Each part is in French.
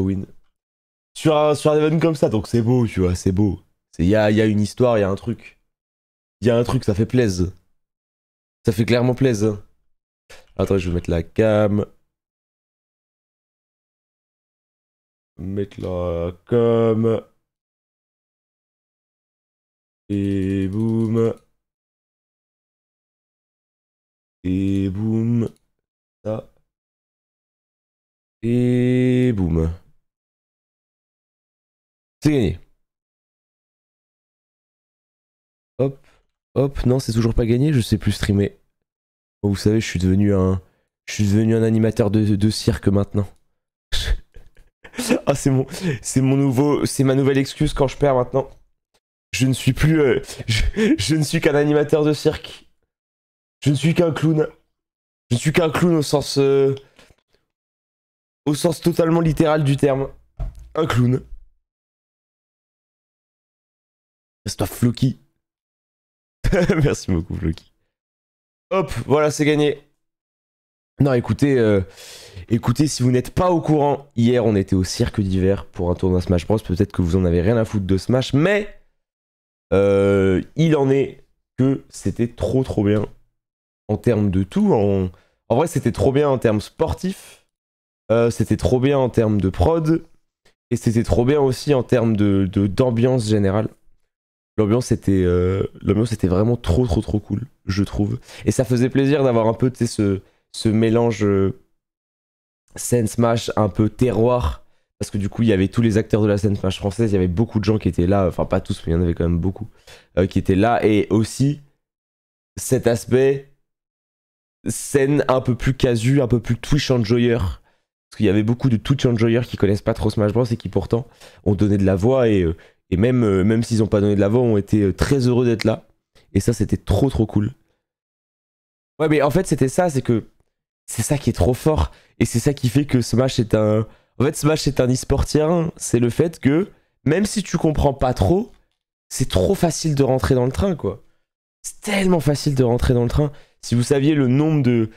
win. Sur un event comme ça, donc c'est beau, tu vois, c'est beau. Y a une histoire, il y a un truc. Il y a un truc, ça fait plaisir. Ça fait clairement plaisir. Attends, je vais mettre la cam. Mettre la cam. Et boum. Et boum. Ça. Et boum. C'est gagné. Hop. Hop. Non, c'est toujours pas gagné, je sais plus streamer. Vous savez, je suis devenu un animateur de cirque maintenant. Ah, c'est ma nouvelle excuse quand je perds maintenant. Je ne suis plus, je ne suis qu'un animateur de cirque. Je ne suis qu'un clown. Je ne suis qu'un clown au sens totalement littéral du terme. Un clown. C'est toi, Floki. Merci beaucoup, Floki. Hop, voilà, c'est gagné. Non, écoutez, écoutez, si vous n'êtes pas au courant, hier on était au cirque d'hiver pour un tournoi Smash Bros. Peut-être que vous en avez rien à foutre de Smash, mais il en est que c'était trop bien en termes de tout. En vrai, c'était trop bien en termes sportifs, c'était trop bien en termes de prod, et c'était trop bien aussi en termes d'ambiance générale. L'ambiance était vraiment trop cool, je trouve. Et ça faisait plaisir d'avoir un peu ce mélange scène Smash, un peu terroir. Parce que du coup, il y avait tous les acteurs de la scène Smash française, il y avait beaucoup de gens qui étaient là, enfin pas tous, mais il y en avait quand même beaucoup, qui étaient là. Et aussi, cet aspect scène un peu plus casu, un peu plus Twitch enjoyer. Parce qu'il y avait beaucoup de Twitch enjoyers qui connaissent pas trop Smash Bros et qui pourtant ont donné de la voix et même s'ils ont pas donné de la voix, ont été très heureux d'être là. Et ça, c'était trop cool. Ouais, mais en fait, c'était ça, c'est que c'est ça qui est trop fort. Et c'est ça qui fait que Smash est un... En fait, Smash est un e-sport tier 1. C'est le fait que, même si tu comprends pas trop, c'est trop facile de rentrer dans le train, quoi. C'est tellement facile de rentrer dans le train. Si vous saviez le nombre de...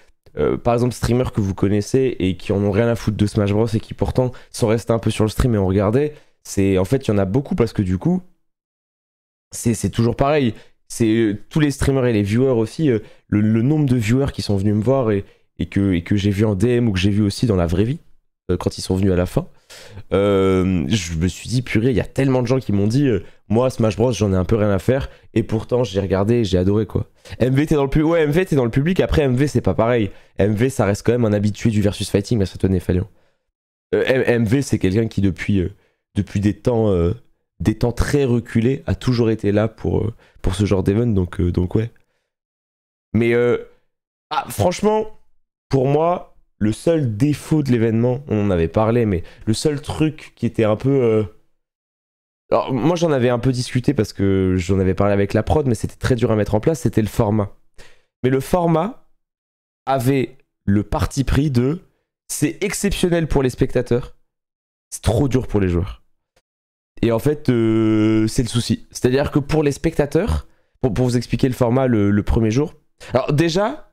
par exemple, streamers que vous connaissez et qui en ont rien à foutre de Smash Bros et qui pourtant sont restés un peu sur le stream et ont regardé, c'est... En fait, il y en a beaucoup parce que du coup, c'est toujours pareil. C'est tous les streamers et les viewers aussi, le nombre de viewers qui sont venus me voir et que j'ai vu en DM ou que j'ai vu aussi dans la vraie vie, quand ils sont venus à la fin. Je me suis dit, purée, il y a tellement de gens qui m'ont dit, moi, Smash Bros, j'en ai un peu rien à faire, et pourtant, j'ai regardé et j'ai adoré, quoi. MV, t'es dans le public. Ouais, MV, t'es dans le public. Après, MV, c'est pas pareil. MV, ça reste quand même un habitué du versus fighting, mais ça tenait Falion. MV, c'est quelqu'un qui, depuis des temps très reculés, a toujours été là pour ce genre d'event, donc ouais. Mais franchement, pour moi, le seul défaut de l'événement, on en avait parlé, mais le seul truc qui était un peu... Alors, moi, j'en avais un peu discuté parce que j'en avais parlé avec la prod, mais c'était très dur à mettre en place, c'était le format. Mais le format avait le parti pris de... C'est exceptionnel pour les spectateurs, c'est trop dur pour les joueurs. Et en fait, c'est le souci. C'est-à-dire que pour les spectateurs, pour vous expliquer le format le premier jour... Alors déjà,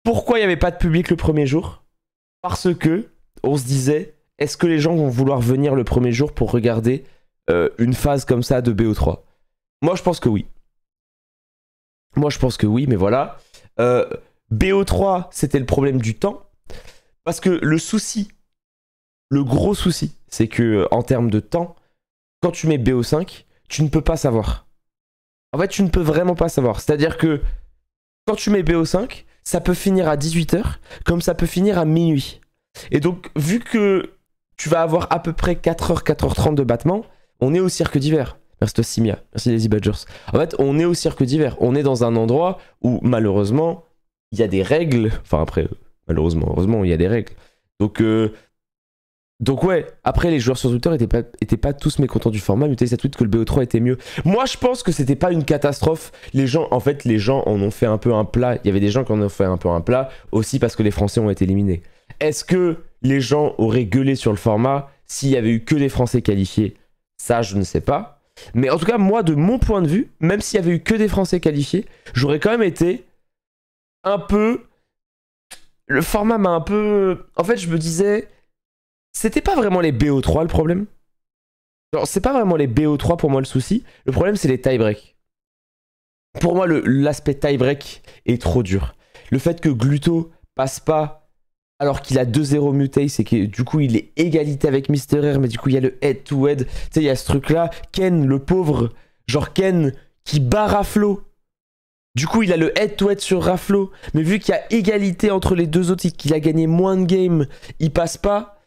pourquoi il n'y avait pas de public le premier jour? Parce que on se disait, est-ce que les gens vont vouloir venir le premier jour pour regarder une phase comme ça de BO3? Moi, je pense que oui. Moi, je pense que oui, mais voilà. BO3, c'était le problème du temps. Parce que le souci, le gros souci, c'est que en termes de temps, quand tu mets BO5, tu ne peux pas savoir. En fait, tu ne peux vraiment pas savoir. C'est-à-dire que quand tu mets BO5, ça peut finir à 18h, comme ça peut finir à minuit. Et donc, vu que tu vas avoir à peu près 4h, 4h30 de battement, on est au cirque d'hiver. Merci toi, Simia. Merci les E-Badgers. En fait, on est au cirque d'hiver. On est dans un endroit où, malheureusement, il y a des règles. Enfin, après, malheureusement, heureusement, il y a des règles. Donc ouais, après les joueurs sur Twitter étaient pas tous mécontents du format, mais ça tweet que le BO3 était mieux. Moi je pense que c'était pas une catastrophe. Les gens en ont fait un peu un plat. Il y avait des gens qui en ont fait un peu un plat, aussi parce que les Français ont été éliminés. Est-ce que les gens auraient gueulé sur le format s'il y avait eu que des Français qualifiés? Ça, je ne sais pas. Mais en tout cas, moi, de mon point de vue, même s'il y avait eu que des Français qualifiés, j'aurais quand même été un peu... Le format m'a un peu... En fait, je me disais... c'était pas vraiment les BO3 le problème. Genre, c'est pas vraiment les BO3 pour moi le souci. Le problème, c'est les tie-break. Pour moi, l'aspect tie-break est trop dur. Le fait que Gluto passe pas alors qu'il a 2-0 mutate, et que du coup il est égalité avec Mister R, mais du coup il y a le head-to-head. Tu sais, il y a ce truc-là. Ken, le pauvre, genre Ken qui bat Raflo. Du coup, il a le head-to-head sur Raflo. Mais vu qu'il y a égalité entre les deux autres et qu'il a gagné moins de games, il passe pas.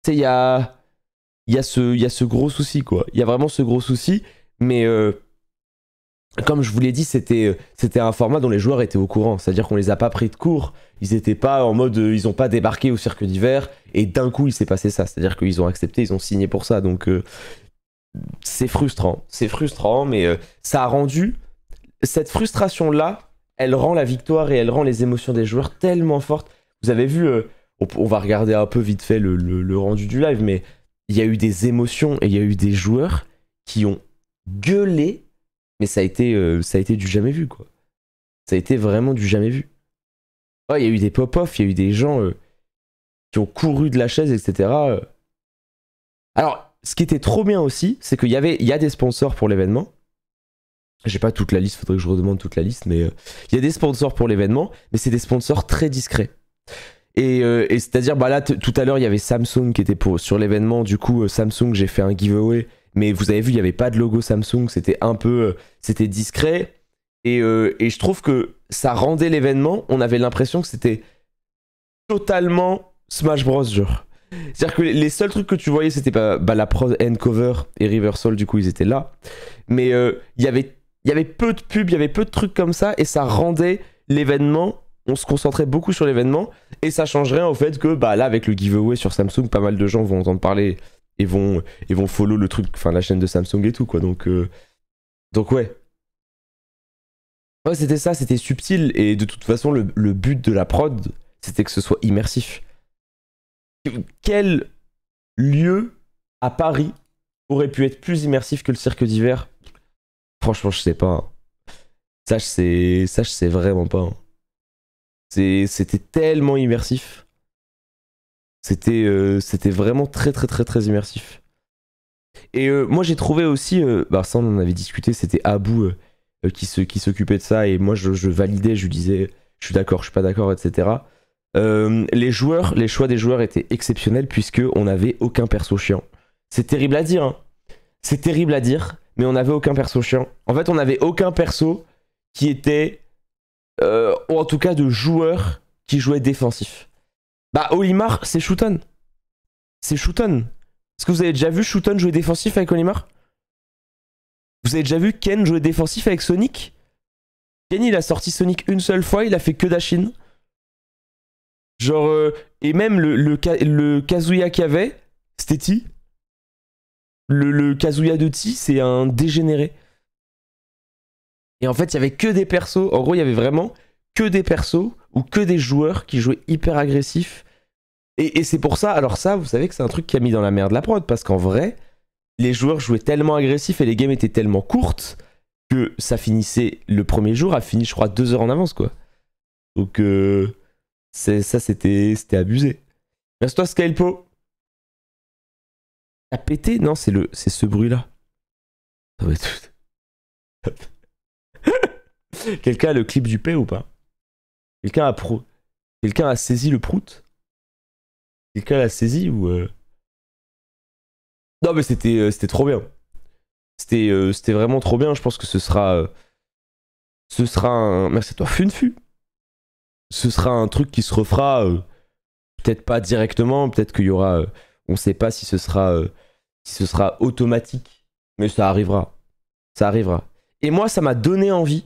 Tu sais, il y a ce gros souci, quoi. Il y a vraiment ce gros souci. Mais comme je vous l'ai dit, c'était un format dont les joueurs étaient au courant. C'est-à-dire qu'on les a pas pris de court. Ils étaient pas en mode... ils ont pas débarqué au cirque d'hiver et d'un coup, il s'est passé ça. C'est-à-dire qu'ils ont accepté, ils ont signé pour ça. Donc, c'est frustrant. C'est frustrant, mais ça a rendu... Cette frustration-là, elle rend la victoire et elle rend les émotions des joueurs tellement fortes. Vous avez vu... on va regarder un peu vite fait le rendu du live, mais il y a eu des émotions et il y a eu des joueurs qui ont gueulé. Mais ça a été du jamais vu, quoi. Ça a été vraiment du jamais vu. Ouais, il y a eu des pop-off, il y a eu des gens qui ont couru de la chaise, etc. Alors, ce qui était trop bien aussi, c'est qu'il y a des sponsors pour l'événement. J'ai pas toute la liste, faudrait que je redemande toute la liste, mais il y a des sponsors pour l'événement, mais c'est des sponsors très discrets. Et c'est-à-dire, bah là, tout à l'heure, il y avait Samsung qui était sur l'événement. Du coup, Samsung, j'ai fait un giveaway. Mais vous avez vu, il n'y avait pas de logo Samsung. C'était un peu... c'était discret. Et je trouve que ça rendait l'événement. On avait l'impression que c'était totalement Smash Bros. Genre. C'est-à-dire que les seuls trucs que tu voyais, c'était la prod End Cover et Riversol. Du coup, ils étaient là. Mais il y avait peu de pubs, il y avait peu de trucs comme ça. Et ça rendait l'événement... On se concentrait beaucoup sur l'événement et ça change rien au fait que là avec le giveaway sur Samsung, pas mal de gens vont entendre parler et vont follow le truc, enfin la chaîne de Samsung et tout quoi. Donc ouais. Ouais, c'était ça, c'était subtil et de toute façon le but de la prod, c'était que ce soit immersif. Quel lieu à Paris aurait pu être plus immersif que le cirque d'hiver? Franchement, je sais pas. Ça, je sais vraiment pas. C'était tellement immersif. C'était vraiment très très très très immersif. Et moi j'ai trouvé aussi, ça on en avait discuté, c'était Abou qui s'occupait de ça et moi je validais, je lui disais je suis d'accord, je suis pas d'accord, etc. Les choix des joueurs étaient exceptionnels puisque on n'avait aucun perso chiant. C'est terrible à dire, hein. C'est terrible à dire, mais on n'avait aucun perso chiant. En fait on n'avait aucun perso qui était... ou en tout cas de joueurs qui jouaient défensif. Olimar, c'est Shooton. C'est Shooton. Est-ce que vous avez déjà vu Shooton jouer défensif avec Olimar? Vous avez déjà vu Ken jouer défensif avec Sonic? Ken, il a sorti Sonic une seule fois, il a fait que Dashin. Genre, et même le Kazuya qu'il y avait, c'était Ti. Le Kazuya de Ti, c'est un dégénéré. Et en fait, il y avait que des persos. En gros, il y avait vraiment que des persos ou que des joueurs qui jouaient hyper agressifs. Et c'est pour ça, alors ça, vous savez que c'est un truc qui a mis dans la merde la prod, parce qu'en vrai, les joueurs jouaient tellement agressifs et les games étaient tellement courtes que ça finissait, le premier jour a fini, je crois, 2 heures en avance, quoi. Donc, c'était abusé. Merci toi, Skypo. T'as pété? Non, c'est ce bruit-là. Ça va être... Quelqu'un a le clip du P ou pas? Quelqu'un a saisi le prout? Quelqu'un l'a saisi ou Non mais c'était trop bien. C'était vraiment trop bien. Je pense que ce sera un... Merci à toi Funfu. Ce sera un truc qui se refera peut-être pas directement, peut-être qu'il y aura on sait pas si ce sera automatique, mais ça arrivera. Ça arrivera. Et moi ça m'a donné envie.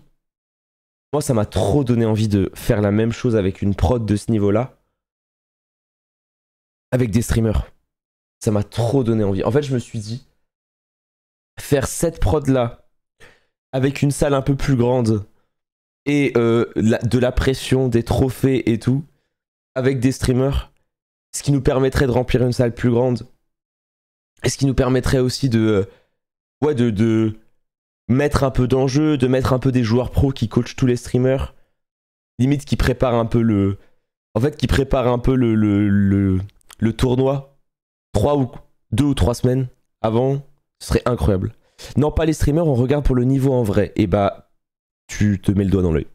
Moi, ça m'a trop donné envie de faire la même chose avec une prod de ce niveau-là. Avec des streamers. Ça m'a trop donné envie. En fait, je me suis dit, faire cette prod-là, avec une salle un peu plus grande, et de la pression, des trophées et tout, avec des streamers, ce qui nous permettrait de remplir une salle plus grande, et ce qui nous permettrait aussi de mettre un peu d'enjeu, de mettre un peu des joueurs pros qui coachent tous les streamers, limite qui préparent un peu le le tournoi 2 ou 3 semaines avant, ce serait incroyable. Non, pas les streamers, on regarde pour le niveau en vrai. Et bah, tu te mets le doigt dans l'œil.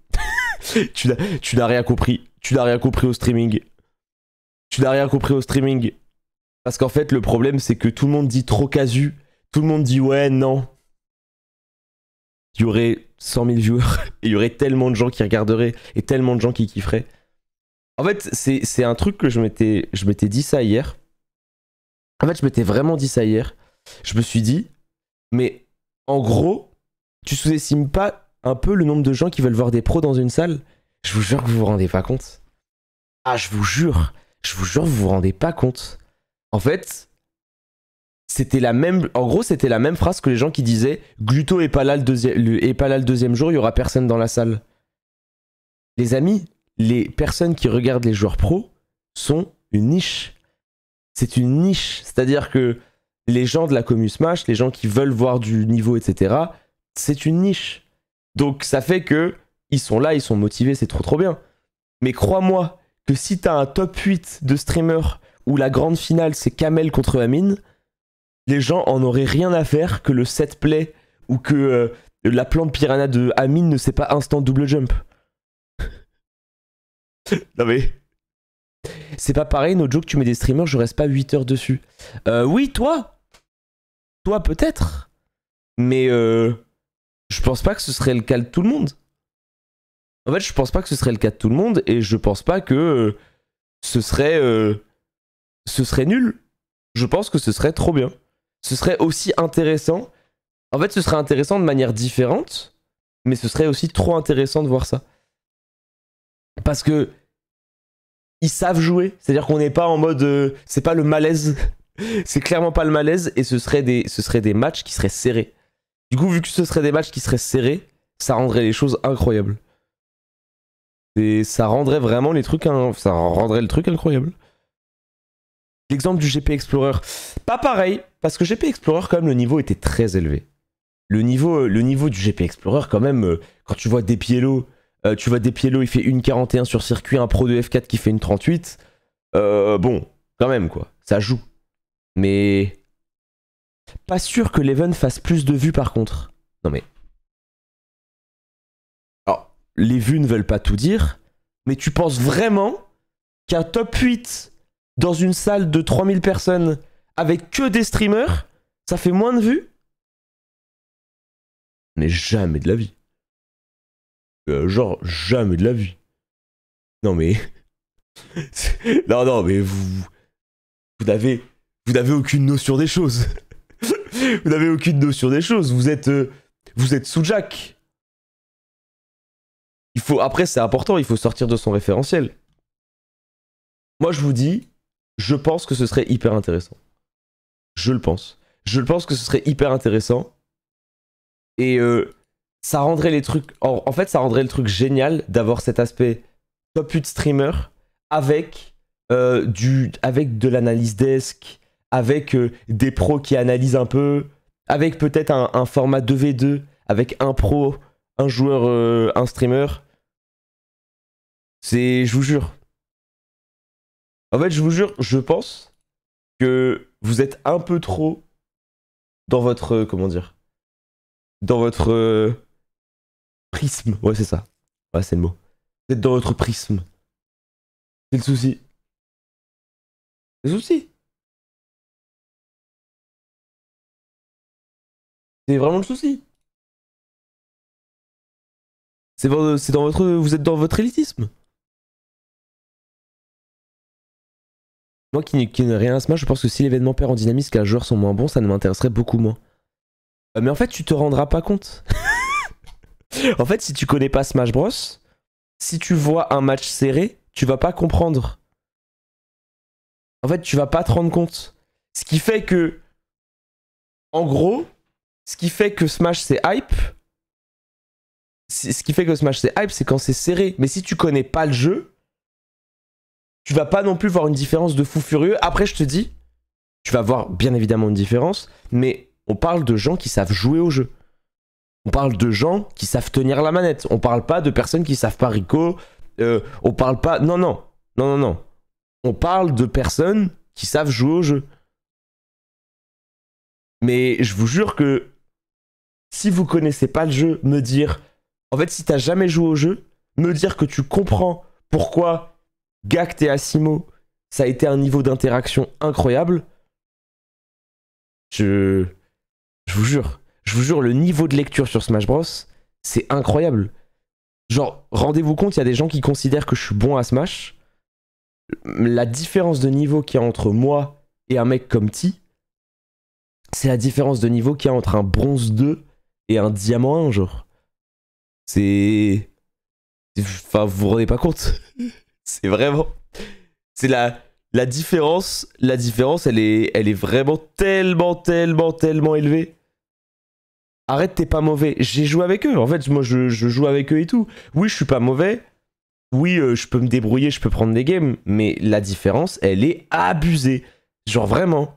Tu n'as rien compris. Tu n'as rien compris au streaming. Tu n'as rien compris au streaming. Parce qu'en fait, le problème, c'est que tout le monde dit trop casu. Tout le monde dit ouais, non. Il y aurait 100 000 viewers. Et il y aurait tellement de gens qui regarderaient. Et tellement de gens qui kifferaient. En fait, c'est un truc que je m'étais dit ça hier. En fait, je m'étais vraiment dit ça hier. Je me suis dit, mais en gros, tu sous-estimes pas un peu le nombre de gens qui veulent voir des pros dans une salle? Je vous jure que vous vous rendez pas compte. Ah, je vous jure, vous vous rendez pas compte. En fait, c'était la même. En gros, c'était la même phrase que les gens qui disaient Gluto est pas là le deuxième jour, il y aura personne dans la salle. Les amis, les personnes qui regardent les joueurs pros sont une niche. C'est une niche. C'est-à-dire que les gens de la commu Smash, les gens qui veulent voir du niveau, etc., c'est une niche. Donc ça fait que ils sont là, ils sont motivés, c'est trop bien. Mais crois-moi que si t'as un top 8 de streamers où la grande finale c'est Kamel contre Amine, les gens en auraient rien à faire que le set play ou que la plante piranha de Amine ne sait pas instant double jump. Non mais... C'est pas pareil, no joke, tu mets des streamers, je reste pas 8 heures dessus. Oui, toi peut-être. Mais je pense pas que ce serait le cas de tout le monde. En fait, je pense pas que ce serait le cas de tout le monde et je pense pas que ce serait nul. Je pense que ce serait trop bien. Ce serait aussi intéressant. En fait, ce serait intéressant de manière différente, mais ce serait aussi trop intéressant de voir ça. Parce que ils savent jouer. C'est-à-dire qu'on n'est pas en mode... c'est pas le malaise. C'est clairement pas le malaise et ce serait des matchs qui seraient serrés. Du coup, vu que ce seraient des matchs qui seraient serrés, ça rendrait les choses incroyables. Et ça rendrait vraiment les trucs... ça rendrait le truc incroyable. L'exemple du GP Explorer. Pas pareil, parce que GP Explorer, quand même, le niveau était très élevé. Le niveau du GP Explorer, quand même, quand tu vois Despiello, il fait 1,41 sur circuit, un pro de F4 qui fait 1,38. Bon, quand même, quoi. Ça joue. Mais... Pas sûr que l'Even fasse plus de vues, par contre. Non, mais... Alors, les vues ne veulent pas tout dire, mais tu penses vraiment qu'un top 8 dans une salle de 3000 personnes avec que des streamers, ça fait moins de vues? Mais jamais de la vie. Genre, jamais de la vie. Non mais... non, mais vous n'avez aucune notion des choses. Vous n'avez aucune notion des choses. Vous êtes sous Jack. Après, c'est important, il faut sortir de son référentiel. Moi, je vous dis, je pense que ce serait hyper intéressant. Je le pense. Je pense que ce serait hyper intéressant. Et ça rendrait les trucs... En fait, ça rendrait le truc génial d'avoir cet aspect top 8 streamer avec de l'analyse desk, avec des pros qui analysent un peu, avec peut-être un format 2v2, avec un pro, un joueur, un streamer. Je vous jure. En fait, je vous jure, je pense que vous êtes un peu trop dans votre... comment dire? Dans votre prisme. Ouais, c'est ça. Ouais, c'est le mot. Vous êtes dans votre prisme. C'est le souci. C'est le souci. C'est vraiment le souci. C'est dans votre... Vous êtes dans votre élitisme. Moi qui n'ai rien à Smash, je pense que si l'événement perd en dynamisme et que les joueurs sont moins bons, ça ne m'intéresserait beaucoup moins. Mais en fait, tu te rendras pas compte. En fait, si tu connais pas Smash Bros, si tu vois un match serré, tu vas pas comprendre. En fait, tu vas pas te rendre compte. Ce qui fait que... En gros, ce qui fait que Smash c'est hype... Ce qui fait que Smash c'est hype, c'est quand c'est serré. Mais si tu connais pas le jeu, tu vas pas non plus voir une différence de fou furieux. Après, je te dis, tu vas voir bien évidemment une différence, mais on parle de gens qui savent jouer au jeu. On parle de gens qui savent tenir la manette. On parle pas de personnes qui savent pas Rico. On parle pas... Non. On parle de personnes qui savent jouer au jeu. Mais je vous jure que si vous connaissez pas le jeu, me dire... En fait, si t'as jamais joué au jeu, me dire que tu comprends pourquoi Gact et Asimo, ça a été un niveau d'interaction incroyable, je vous jure. Je vous jure, le niveau de lecture sur Smash Bros, c'est incroyable. Genre, rendez-vous compte, il y a des gens qui considèrent que je suis bon à Smash. La différence de niveau qu'il y a entre moi et un mec comme T, c'est la différence de niveau qu'il y a entre un bronze 2 et un diamant 1, genre. C'est... Enfin, vous vous rendez pas compte. C'est vraiment... C'est la différence, elle est vraiment tellement élevée. Arrête, t'es pas mauvais. J'ai joué avec eux. En fait, moi, je joue avec eux et tout. Oui, je suis pas mauvais. Oui, je peux me débrouiller, je peux prendre des games. Mais la différence, elle est abusée. Genre, vraiment.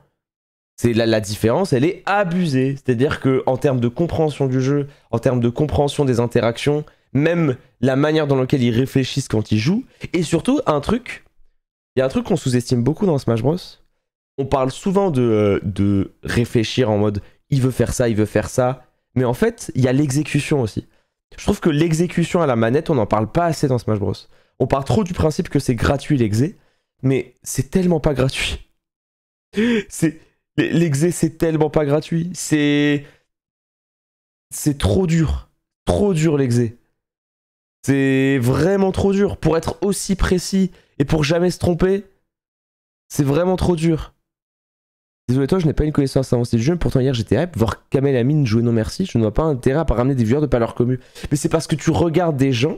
C'est la différence, elle est abusée. C'est-à-dire que en termes de compréhension du jeu, en termes de compréhension des interactions, même la manière dans laquelle ils réfléchissent quand ils jouent. Et surtout, il y a un truc qu'on sous-estime beaucoup dans Smash Bros. On parle souvent de réfléchir en mode il veut faire ça. Mais en fait, il y a l'exécution aussi. Je trouve que l'exécution à la manette, on n'en parle pas assez dans Smash Bros. On part trop du principe que c'est gratuit l'exé, mais c'est tellement pas gratuit. L'exé, c'est tellement pas gratuit. C'est trop dur. Trop dur l'exé. C'est vraiment trop dur. Pour être aussi précis et pour jamais se tromper, c'est vraiment trop dur. Désolé toi, je n'ai pas une connaissance avancée du jeu, pourtant hier j'étais hype, voir Kamel Amine jouer non merci, je ne vois pas intérêt à pas ramener des viewers de pas leur commu. Mais c'est parce que tu regardes des gens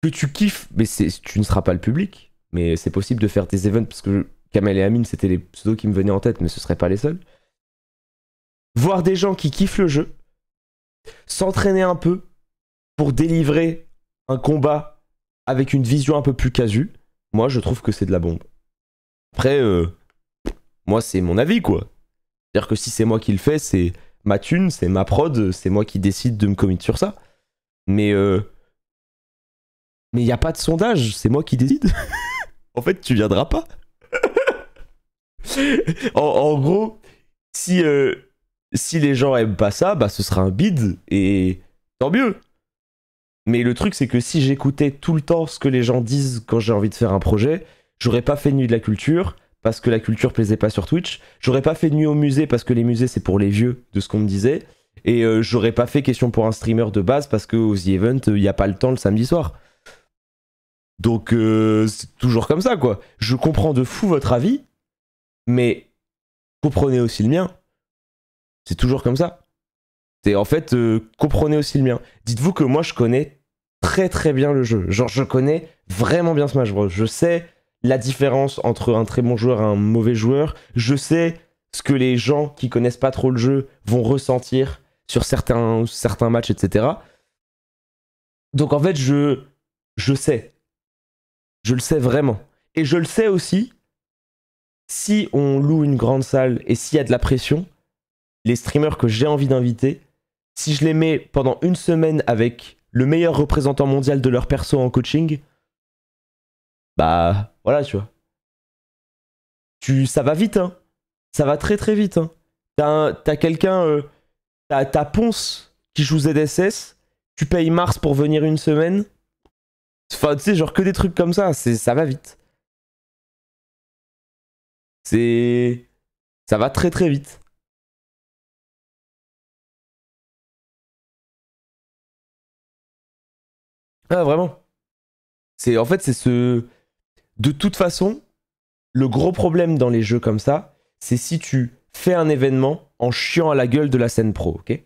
que tu kiffes, mais tu ne seras pas le public, mais c'est possible de faire des events, parce que Kamel et Amine c'était les pseudos qui me venaient en tête, mais ce seraient pas les seuls. Voir des gens qui kiffent le jeu, s'entraîner un peu pour délivrer un combat avec une vision un peu plus casu, moi je trouve que c'est de la bombe. Après, moi c'est mon avis quoi. C'est-à-dire que si c'est moi qui le fais, c'est ma thune, c'est ma prod, c'est moi qui décide de me commit sur ça. Mais il n'y a pas de sondage, c'est moi qui décide. En fait, tu viendras pas. en gros, si les gens aiment pas ça, bah ce sera un bide et tant mieux. Mais le truc, c'est que si j'écoutais tout le temps ce que les gens disent quand j'ai envie de faire un projet, j'aurais pas fait de nuit de la culture parce que la culture plaisait pas sur Twitch. J'aurais pas fait de nuit au musée parce que les musées c'est pour les vieux, de ce qu'on me disait. Et j'aurais pas fait question pour un streamer de base parce qu'aux The Event, il y a pas le temps le samedi soir. Donc c'est toujours comme ça quoi. Je comprends de fou votre avis, mais comprenez aussi le mien. C'est toujours comme ça. C'est en fait, comprenez aussi le mien. Dites-vous que moi je connais très bien le jeu. Genre je connais vraiment bien Smash Bros. Je sais la différence entre un très bon joueur et un mauvais joueur. Je sais ce que les gens qui connaissent pas trop le jeu vont ressentir sur certains matchs, etc. Donc en fait, je sais. Je le sais vraiment. Et je le sais aussi, si on loue une grande salle et s'il y a de la pression, les streamers que j'ai envie d'inviter, si je les mets pendant une semaine avec le meilleur représentant mondial de leur perso en coaching, bah voilà, tu vois. Ça va vite, hein. Ça va très vite, hein. T'as quelqu'un, t'as Ponce qui joue ZSS, tu payes Mars pour venir une semaine. Enfin, tu sais, genre que des trucs comme ça, ça va vite. Ça va très vite. Ah, vraiment. En fait, c'est ce... De toute façon, le gros problème dans les jeux comme ça, c'est si tu fais un événement en chiant à la gueule de la scène pro, ok?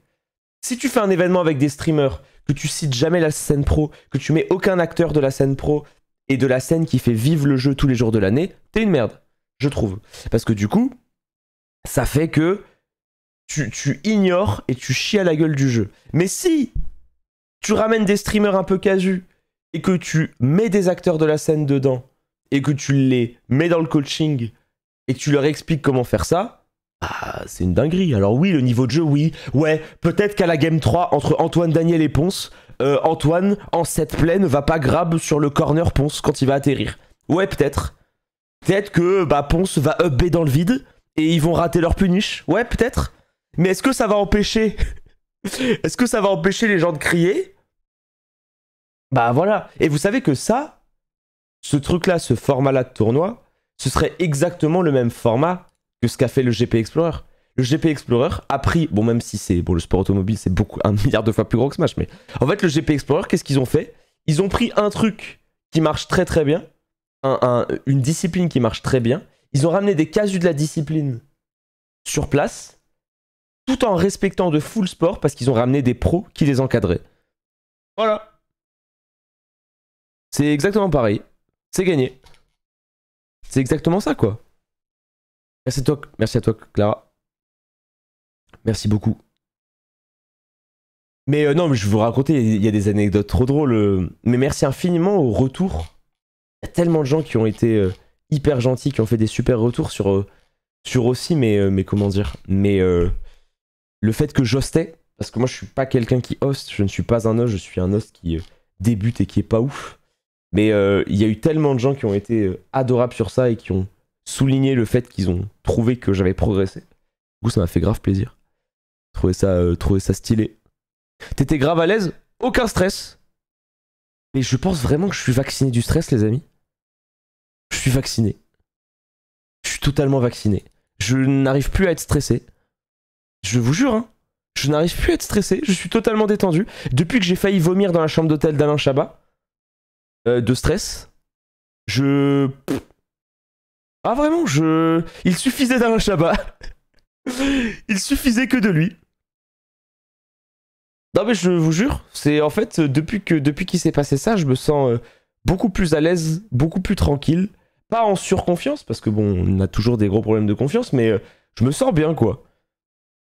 Si tu fais un événement avec des streamers, que tu cites jamais la scène pro, que tu mets aucun acteur de la scène pro et de la scène qui fait vivre le jeu tous les jours de l'année, t'es une merde, je trouve. Parce que du coup, ça fait que tu ignores et tu chies à la gueule du jeu. Mais si tu ramènes des streamers un peu casus et que tu mets des acteurs de la scène dedans et que tu les mets dans le coaching et que tu leur expliques comment faire ça, ah, c'est une dinguerie. Alors oui, le niveau de jeu, oui. Ouais, peut-être qu'à la Game 3, entre Antoine, Daniel et Ponce, Antoine, en 7 play, ne va pas grab sur le corner Ponce quand il va atterrir. Ouais, peut-être. Peut-être que bah, Ponce va up B dans le vide et ils vont rater leur punish. Ouais, peut-être. Mais est-ce que ça va empêcher... Est-ce que ça va empêcher les gens de crier? Bah voilà. Et vous savez que ça, ce truc-là, ce format-là de tournoi, ce serait exactement le même format que ce qu'a fait le GP Explorer. Le GP Explorer a pris, bon même si c'est, bon le sport automobile c'est beaucoup, 1 milliard de fois plus gros que Smash, mais en fait le GP Explorer, qu'est-ce qu'ils ont fait? Ils ont pris un truc qui marche très très bien, une discipline qui marche très bien, ils ont ramené des casus de la discipline sur place, tout en respectant de full sport parce qu'ils ont ramené des pros qui les encadraient. Voilà. C'est exactement pareil. C'est gagné. C'est exactement ça quoi. Merci à toi Clara. Merci beaucoup. Mais non, mais je vais vous raconter, il y a des anecdotes trop drôles. Mais merci infiniment au retour. Il y a tellement de gens qui ont été hyper gentils, qui ont fait des super retours sur aussi, mais comment dire. Mais le fait que j'hostais, parce que moi je suis pas quelqu'un qui host, je ne suis pas un host, je suis un host qui débute et qui est pas ouf. Mais il y a eu tellement de gens qui ont été adorables sur ça et qui ont souligné le fait qu'ils ont trouvé que j'avais progressé. Du coup, ça m'a fait grave plaisir. Trouver ça stylé. T'étais grave à l'aise? Aucun stress. Mais je pense vraiment que je suis vacciné du stress, les amis. Je suis vacciné. Je suis totalement vacciné. Je n'arrive plus à être stressé. Je vous jure, hein. Je n'arrive plus à être stressé. Je suis totalement détendu. Depuis que j'ai failli vomir dans la chambre d'hôtel d'Alain Chabat, de stress, Ah vraiment, il suffisait d'Alain Chabat. Il suffisait que de lui. Non mais je vous jure, c'est en fait depuis qu'il s'est passé ça, je me sens beaucoup plus à l'aise, beaucoup plus tranquille. Pas en surconfiance, parce que bon, on a toujours des gros problèmes de confiance, mais je me sens bien quoi.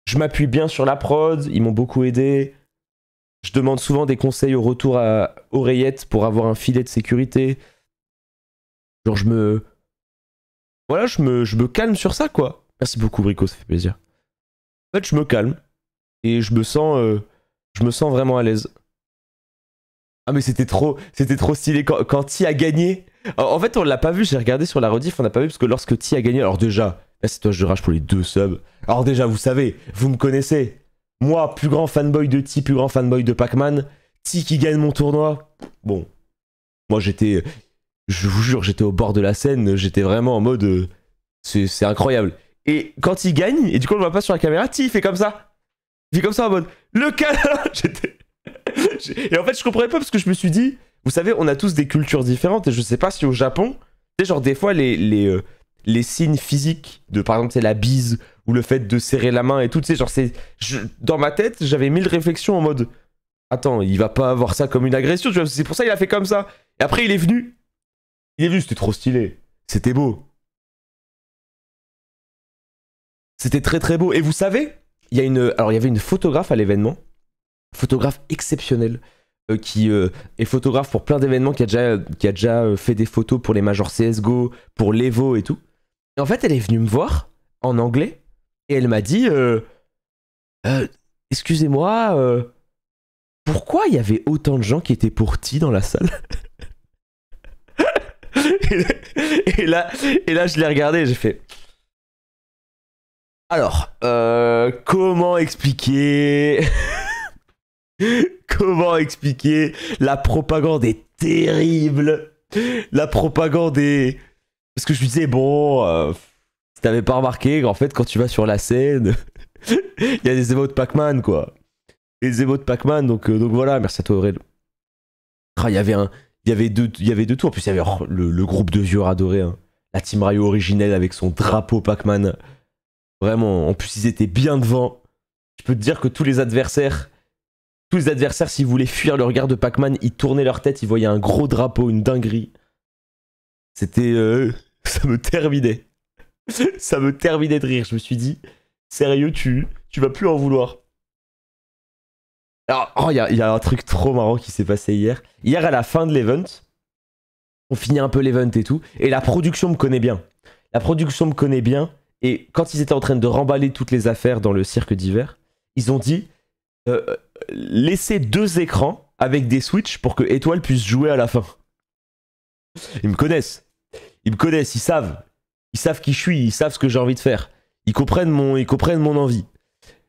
Je m'appuie bien sur la prod, ils m'ont beaucoup aidé. Je demande souvent des conseils au retour à oreillette pour avoir un filet de sécurité. Genre Voilà, je me calme sur ça quoi. Merci beaucoup Brico, ça fait plaisir. En fait, je me calme et je me sens vraiment à l'aise. Ah mais c'était trop stylé quand Ti a gagné. En fait on l'a pas vu, j'ai regardé sur la rediff, on n'a pas vu parce que lorsque Ti a gagné, alors déjà, là c'est toi je rage pour les 2 subs. Alors déjà vous savez, vous me connaissez. Moi, plus grand fanboy de Ti, plus grand fanboy de Pac-Man. Ti qui gagne mon tournoi. Bon, moi j'étais, je vous jure, j'étais au bord de la scène, j'étais vraiment en mode, c'est incroyable. Et quand il gagne, et du coup on le voit pas sur la caméra, Ti il fait comme ça. Il fait comme ça en mode, le câlin. Et en fait je comprenais pas parce que je me suis dit, vous savez, on a tous des cultures différentes et je sais pas si au Japon, tu sais, genre des fois les signes physiques de par exemple c'est la bise ou le fait de serrer la main et tout, tu sais, genre dans ma tête j'avais 1000 réflexions en mode, attends, il va pas avoir ça comme une agression, tu vois, c'est pour ça il a fait comme ça. Et après il est venu, c'était trop stylé, c'était beau. C'était très très beau. Et vous savez, il y avait une photographe à l'événement, photographe exceptionnel, qui est photographe pour plein d'événements, qui a déjà fait des photos pour les majors CSGO, pour l'Evo et tout. Et en fait, elle est venue me voir en anglais et elle m'a dit excusez-moi, pourquoi il y avait autant de gens qui étaient pour Ti dans la salle? et là, je l'ai regardé et j'ai fait. Alors, comment expliquer comment expliquer? La propagande est terrible. La propagande est... Parce que je lui disais, bon, si t'avais pas remarqué, en fait, quand tu vas sur la scène, il y a des émotes Pac-Man, quoi. Les émotes Pac-Man, donc voilà, merci à toi, Aurel. Ah, il y avait deux tours. En plus, il y avait le groupe de vieux adorés, hein. La Team Mario originelle avec son drapeau Pac-Man. Vraiment, en plus, ils étaient bien devant. Je peux te dire que tous les adversaires, s'ils voulaient fuir le regard de Pac-Man, ils tournaient leur tête, ils voyaient un gros drapeau, une dinguerie. C'était... ça me terminait. Ça me terminait de rire. Je me suis dit, sérieux, tu vas plus en vouloir. Alors, il y a un truc trop marrant qui s'est passé hier. Hier, à la fin de l'event, on finit un peu l'event et tout, et la production me connaît bien. Et quand ils étaient en train de remballer toutes les affaires dans le cirque d'hiver, ils ont dit laissez 2 écrans avec des switches pour que Étoile puisse jouer à la fin. Ils me connaissent, ils savent. Ils savent qui je suis, ils savent ce que j'ai envie de faire. Ils comprennent mon envie.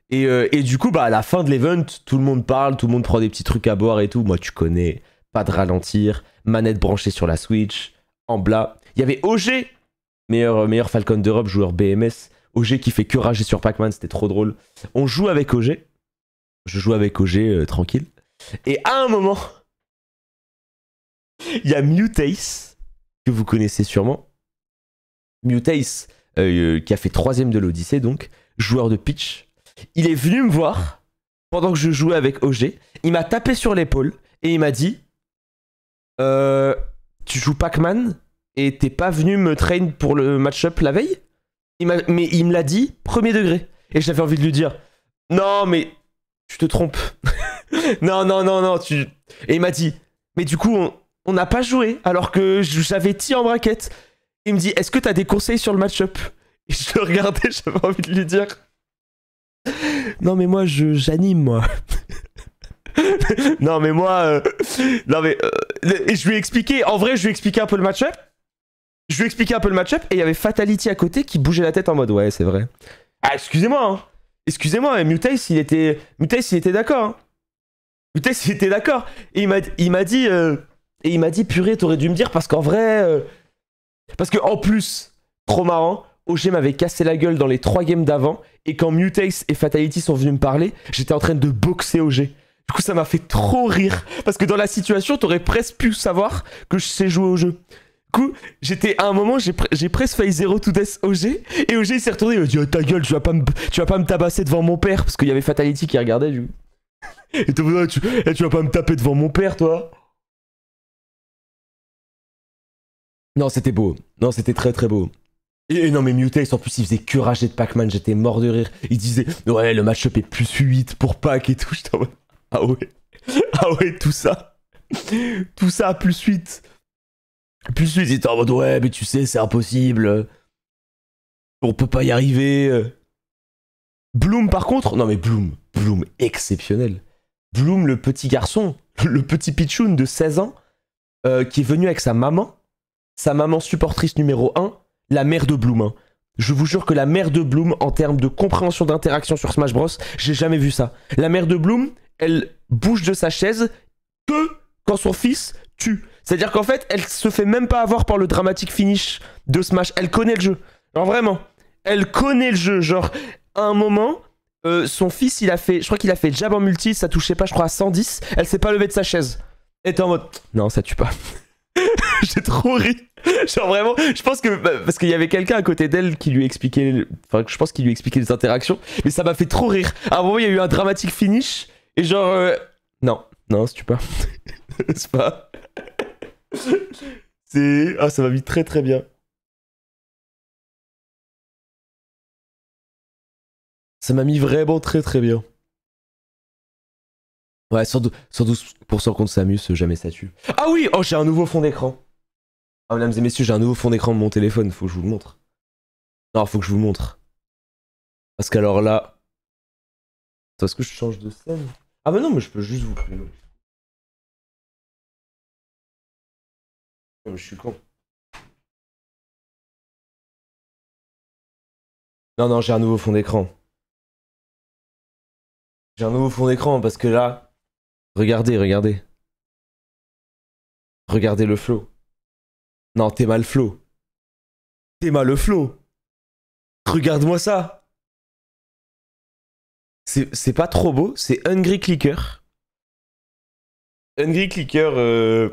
Et du coup, bah, à la fin de l'event, tout le monde parle, tout le monde prend des petits trucs à boire et tout. Moi, tu connais, pas de ralentir, manette branchée sur la Switch, en blas. Il y avait OG, meilleur Falcon d'Europe, joueur BMS. OG qui fait que rager sur Pac-Man, c'était trop drôle. On joue avec OG. Je joue avec OG, tranquille. Et à un moment, il y a Mutace, que vous connaissez sûrement. Mutace, qui a fait 3ème de l'Odyssée, donc, joueur de pitch. Il est venu me voir pendant que je jouais avec OG. Il m'a tapé sur l'épaule et il m'a dit tu joues Pac-Man et t'es pas venu me train pour le match-up la veille? Mais il me l'a dit premier degré. Et j'avais envie de lui dire non, mais tu te trompes. non, tu. Et il m'a dit mais du coup, on n'a pas joué alors que j'avais tir en braquette. Il me dit est-ce que t'as des conseils sur le match-up? Et je le regardais, j'avais envie de lui dire non mais moi j'anime moi. Non mais moi et je lui ai expliqué, en vrai je lui ai expliqué un peu le match-up. Et il y avait Fatality à côté qui bougeait la tête en mode ouais c'est vrai. Ah excusez-moi mais Mutace il était d'accord hein. Mutace il était d'accord. Et il m'a dit purée t'aurais dû me dire parce qu'en vrai parce que en plus trop marrant, OG m'avait cassé la gueule dans les 3 games d'avant. Et quand Mutace et Fatality sont venus me parler, j'étais en train de boxer OG. Du coup, ça m'a fait trop rire. Parce que dans la situation, t'aurais presque pu savoir que je sais jouer au jeu. Du coup, j'étais à un moment, j'ai presque failli 0 to death OG. Et OG, il s'est retourné, il m'a dit oh, ta gueule, tu vas pas me tabasser devant mon père. Parce qu'il y avait Fatality qui regardait. Du coup. Et tu vas pas me taper devant mon père, toi. Non, c'était beau. Non, c'était très très beau. Et non mais Mutace en plus il faisait que rager de Pac-Man, j'étais mort de rire. Il disait ouais le match-up est plus 8 pour Pac et tout. J'étais en mode ah ouais tout ça plus 8. Plus 8 il était en mode ouais mais tu sais c'est impossible. On peut pas y arriver. Bloom par contre, non mais Bloom exceptionnel. Bloom le petit garçon, le petit pitchoun de 16 ans qui est venu avec sa maman supportrice numéro 1. La mère de Bloom. Hein. Je vous jure que la mère de Bloom, en termes de compréhension d'interaction sur Smash Bros, j'ai jamais vu ça. La mère de Bloom, elle bouge de sa chaise que quand son fils tue. C'est-à-dire qu'en fait, elle se fait même pas avoir par le dramatique finish de Smash. Elle connaît le jeu. Genre vraiment. Elle connaît le jeu. Genre, à un moment, son fils, je crois qu'il a fait jab en multi, ça touchait pas, je crois, à 110. Elle s'est pas levée de sa chaise. Elle était en mode, non, ça tue pas. J'ai trop ri. Genre vraiment, je pense que parce qu'il y avait quelqu'un à côté d'elle qui lui expliquait, enfin je pense qu'il lui expliquait les interactions, mais ça m'a fait trop rire. À un moment il y a eu un dramatique finish et genre non, ça tue pas. C'est pas. Ça m'a mis très très bien. Ça m'a mis vraiment très très bien. Ouais, 112% contre Samus, jamais ça tue. Ah oui, oh j'ai un nouveau fond d'écran. Ah, mesdames et messieurs, j'ai un nouveau fond d'écran de mon téléphone, faut que je vous le montre. Non, faut que je vous le montre. Parce qu'alors là... Attends, est-ce que je change de scène? Ah bah non, mais je peux juste vous... Non, je suis con. Non, j'ai un nouveau fond d'écran. J'ai un nouveau fond d'écran parce que là... Regardez. Regardez le flow. Non, t'es mal flow. T'es mal le flow. Regarde-moi ça. C'est pas trop beau, c'est Hungry Clicker. Hungry Clicker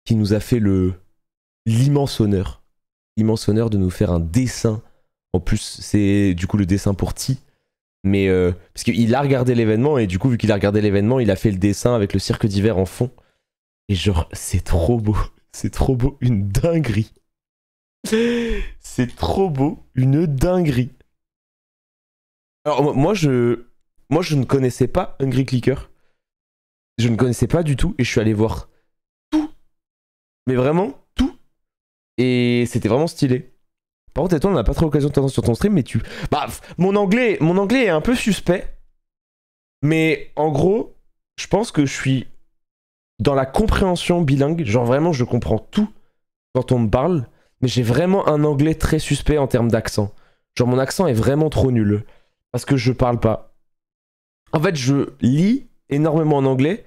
qui nous a fait l'immense honneur. L'immense honneur de nous faire un dessin. En plus, c'est du coup le dessin pour Ti. Mais parce qu'il a regardé l'événement et du coup, vu qu'il a regardé l'événement, il a fait le dessin avec le cirque d'hiver en fond. Et genre, c'est trop beau. C'est trop beau, une dinguerie. C'est trop beau, une dinguerie. Alors moi je ne connaissais pas Hungry Clicker. Je ne connaissais pas du tout et je suis allé voir tout. Mais vraiment tout. Et c'était vraiment stylé. Par contre, et toi, on n'a pas trop l'occasion de t'entendre sur ton stream, mais tu... Bah, mon anglais est un peu suspect. Mais en gros, je pense que je suis dans la compréhension bilingue. Genre vraiment, je comprends tout quand on me parle. Mais j'ai vraiment un anglais très suspect en termes d'accent. Genre mon accent est vraiment trop nul. Parce que je parle pas. En fait, je lis énormément en anglais.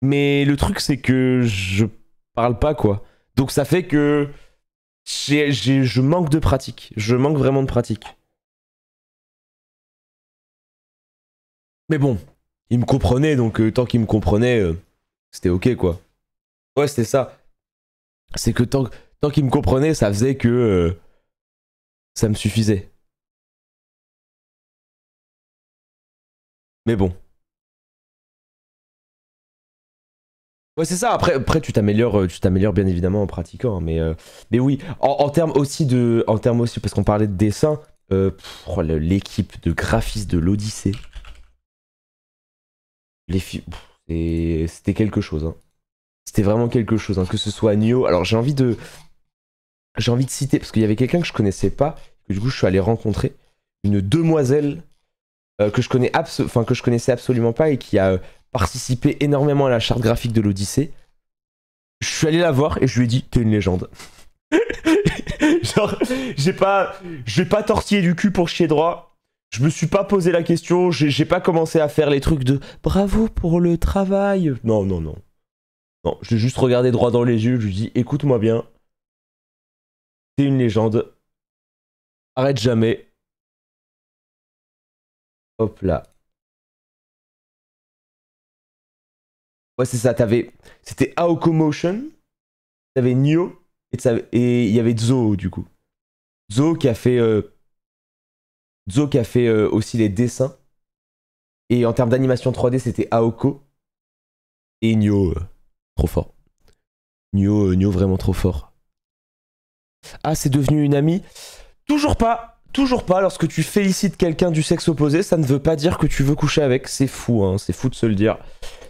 Mais le truc, c'est que je parle pas, quoi. Donc ça fait que je manque de pratique. Je manque vraiment de pratique. Mais bon, il me comprenait, donc tant qu'il me comprenait, c'était ok, quoi. Ouais, c'était ça. C'est que tant qu'il me comprenait, ça faisait que ça me suffisait. Mais bon. Ouais, c'est ça. Après tu t'améliores bien évidemment en pratiquant. Hein, mais oui, en termes aussi, parce qu'on parlait de dessin, l'équipe de graphistes de l'Odyssée, c'était quelque chose. Hein. C'était vraiment quelque chose. Hein, que ce soit Nioh. Alors j'ai envie de citer parce qu'il y avait quelqu'un que je connaissais pas, que du coup je suis allé rencontrer, une demoiselle que je connaissais absolument pas et qui a participé énormément à la charte graphique de l'Odyssée. Je suis allé la voir et je lui ai dit t'es une légende. Genre j'ai pas tortillé du cul pour chier droit. Je me suis pas posé la question, j'ai pas commencé à faire les trucs de bravo pour le travail. Non, non, non. Non, j'ai juste regardé droit dans les yeux, je lui ai dit écoute-moi bien. T'es une légende. Arrête jamais. Hop là. Ouais, c'est ça, c'était Aoko Motion, t'avais Nioh, et il y avait Zo, du coup. Zo qui a fait, aussi les dessins. Et en termes d'animation 3D, c'était Aoko. Et Nioh, trop fort. Nioh vraiment trop fort. Ah, c'est devenu une amie? Toujours pas. Toujours pas, lorsque tu félicites quelqu'un du sexe opposé, ça ne veut pas dire que tu veux coucher avec. C'est fou, hein, c'est fou de se le dire.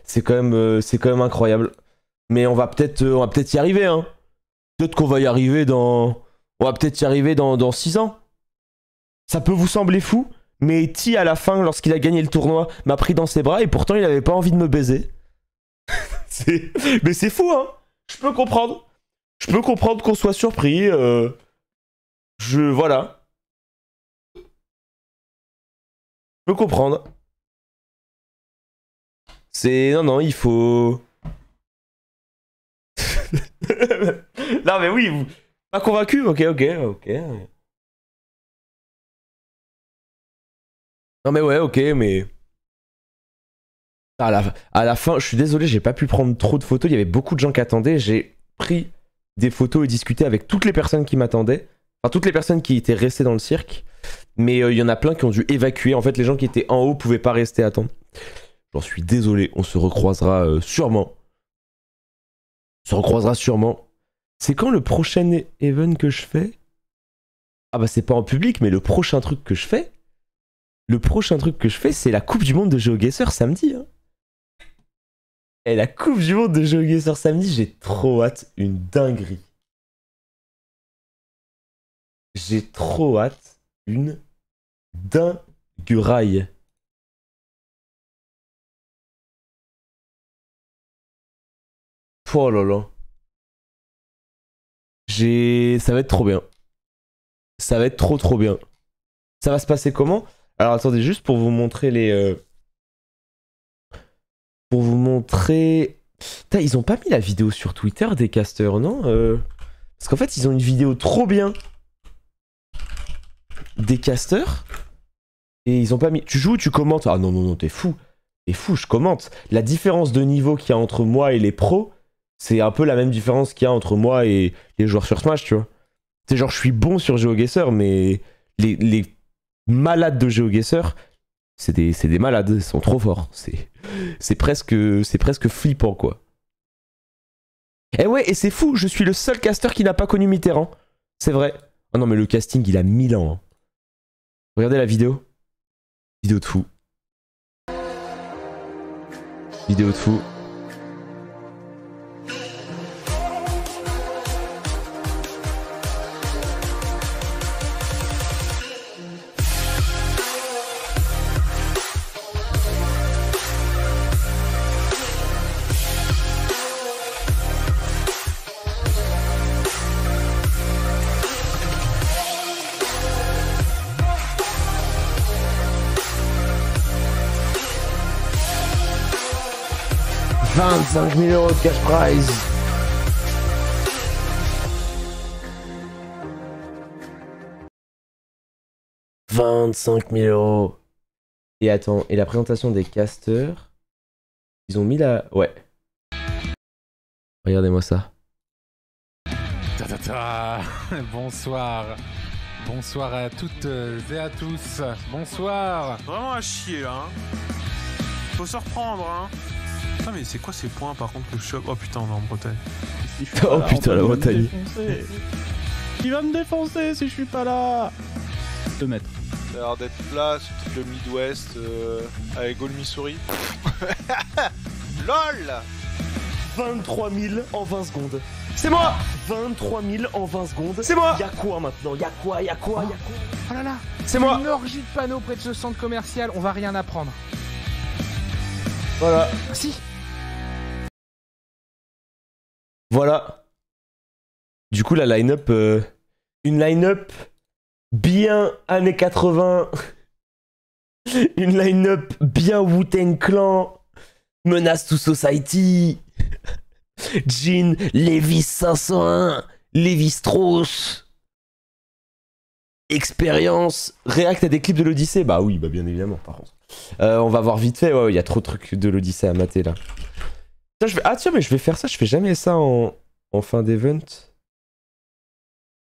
C'est quand même incroyable. Mais on va peut-être y arriver, hein. Peut-être qu'on va y arriver dans... On va peut-être y arriver dans 6 ans. Ça peut vous sembler fou, mais T, à la fin, lorsqu'il a gagné le tournoi, m'a pris dans ses bras et pourtant il avait pas envie de me baiser. Mais c'est fou, hein. Je peux comprendre. Je peux comprendre qu'on soit surpris. Voilà. Je peux comprendre. Non, il faut... Non mais oui, pas convaincu, ok. Non mais ouais, ok, mais... À la fin, je suis désolé, j'ai pas pu prendre trop de photos, il y avait beaucoup de gens qui attendaient, j'ai pris des photos et discuté avec toutes les personnes qui m'attendaient, enfin toutes les personnes qui étaient restées dans le cirque, mais il y en a plein qui ont dû évacuer, en fait les gens qui étaient en haut pouvaient pas rester à attendre. J'en suis désolé, on se recroisera sûrement. On se recroisera sûrement. C'est quand le prochain event que je fais? Ah bah c'est pas en public, mais le prochain truc que je fais, c'est la Coupe du Monde de GeoGuessr samedi. Hein. Et la Coupe du Monde de GeoGuessr samedi, j'ai trop hâte, une dinguerie. J'ai trop hâte, une dinguerie. Oh là là. Ça va être trop bien. Ça va être trop bien. Ça va se passer comment? Alors attendez, juste pour vous montrer les... Pour vous montrer... Putain, ils ont pas mis la vidéo sur Twitter des casters, non Parce qu'en fait, ils ont une vidéo trop bien des casters. Et ils ont pas mis... Tu joues ou tu commentes? Ah non, t'es fou. T'es fou, je commente. La différence de niveau qu'il y a entre moi et les pros, c'est un peu la même différence qu'il y a entre moi et les joueurs sur Smash, tu vois. C'est genre, je suis bon sur GeoGuessr, mais les malades de GeoGuessr, c'est des malades, ils sont trop forts. C'est presque flippant, quoi. Et ouais, et c'est fou, je suis le seul caster qui n'a pas connu Mitterrand. C'est vrai. Oh non, mais le casting, il a 1000 ans. Hein. Regardez la vidéo. Vidéo de fou. Vidéo de fou. 25 000 € de cash prize. « 25 000 €. Et attends, et la présentation des casters, ils ont mis la... Ouais. Regardez-moi ça. Bonsoir. Bonsoir à toutes et à tous. Bonsoir. Vraiment à chier là. Hein. Faut se reprendre. Hein. Putain, mais c'est quoi ces points par contre que je chope? Oh putain, on est en Bretagne. Oh putain, la Bretagne. Il va me défoncer si je suis pas là. 2 mètres. Ça a l'air d'être là, sur tout le Midwest, avec Gaulle Missouri. LOL 23 000 en 20 secondes. C'est moi. 23 000 en 20 secondes. C'est moi. Y'a quoi maintenant? Y'a quoi? Oh là là. C'est moi. Une orgie de panneaux près de ce centre commercial, on va rien apprendre. Voilà. Si. Voilà. Du coup, la line-up... une line-up bien années 80. Une line-up bien Wu-Tang Clan. Menace to Society. Jean, Levi 501. Levi Strauss. Expérience. React à des clips de l'Odyssée. Bah oui, bah bien évidemment, par contre. On va voir vite fait. Ouais, il y a trop de trucs de l'Odyssée à mater là. Tiens, ah tiens, mais je vais faire ça. Je fais jamais ça en fin d'event.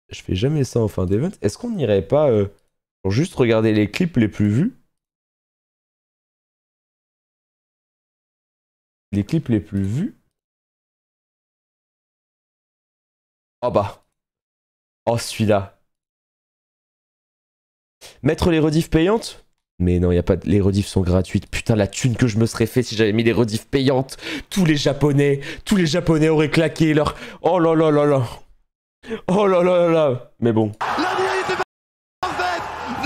Je fais jamais ça en fin d'event. Est-ce qu'on n'irait pas pour juste regarder les clips les plus vus? Les clips les plus vus? Oh bah. Oh celui-là. Mettre les rediffs payantes? Mais non, y a pas de... les rediffs sont gratuites. Putain, la thune que je me serais fait si j'avais mis les rediffs payantes. Tous les Japonais auraient claqué leur... Oh là là là là. Oh là là là là. Mais bon.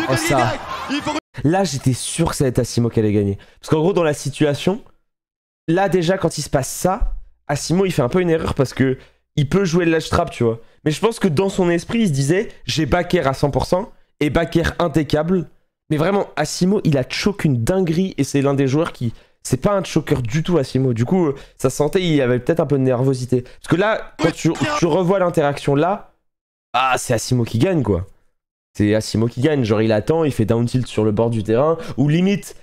Oh ça. Là, j'étais sûr que ça allait être Asimo qui allait gagner. Parce qu'en gros, dans la situation, là déjà, quand il se passe ça, Asimo, il fait un peu une erreur parce que il peut jouer le ledge trap, tu vois. Mais je pense que dans son esprit, il se disait, j'ai backer à 100% et backer impeccable. Mais vraiment, Asimo, il a choke une dinguerie et c'est l'un des joueurs qui... C'est pas un choker du tout, Asimo. Du coup, ça sentait, il y avait peut-être un peu de nervosité. Parce que là, quand tu revois l'interaction là, ah, c'est Asimo qui gagne, quoi. C'est Asimo qui gagne. Genre, il attend, il fait down tilt sur le bord du terrain. Ou limite,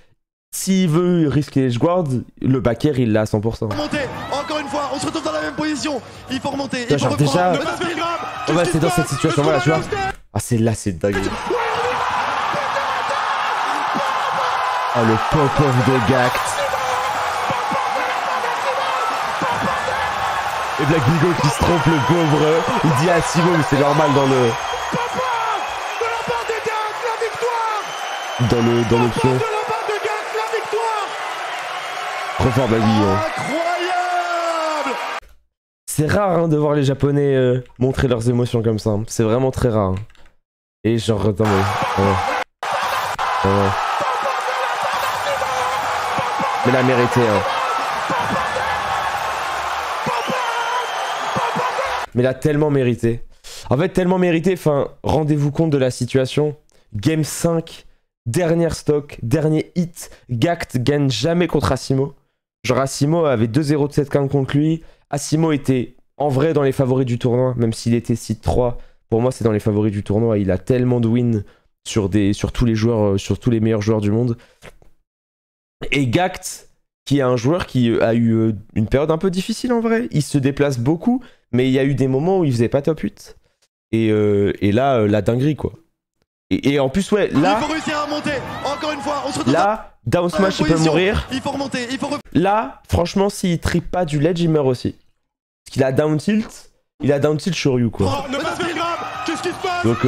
s'il veut risquer les guards, le backer, il l'a à 100%. Remonter, encore une fois, on se retrouve dans la même position. Il faut remonter, il faut genre reprendre. déjà, on va rester dans cette situation, voilà, tu vois. Ah, c'est là, c'est dingue. Oh, le pop-off de Gact. Et Black Bigo qui se trompe, le pauvre. Il dit à Asimo, mais c'est normal dans le... Dans l'option. Trop fort, Black Bigo. Incroyable! C'est rare hein, de voir les Japonais montrer leurs émotions comme ça. C'est vraiment très rare. Et genre, attends, mais... Ouais. Mais la mérité, hein. Mais l'a tellement mérité. En fait, tellement mérité, enfin, rendez-vous compte de la situation. Game 5, dernière stock, dernier hit. Gact gagne jamais contre Asimo. Genre, Asimo avait 2-0 de 7 count contre lui. Asimo était en vrai dans les favoris du tournoi, même s'il était seed 3. Pour moi, c'est dans les favoris du tournoi. Il a tellement de wins sur tous les joueurs, sur tous les meilleurs joueurs du monde. Et Gact, qui est un joueur qui a eu une période un peu difficile en vrai. Il se déplace beaucoup, mais il y a eu des moments où il faisait pas top 8. Et là, la dinguerie, quoi. Et en plus, ouais, là... Il faut réussir à remonter, encore une fois, on se retrouve là, down smash, il peut mourir. Il faut remonter, il faut... Là, franchement, s'il trippe pas du ledge, il meurt aussi. Parce qu'il a down tilt, Shoryu, quoi. Oh, ne passe pas grave. Qu'est-ce qui se passe? Donc,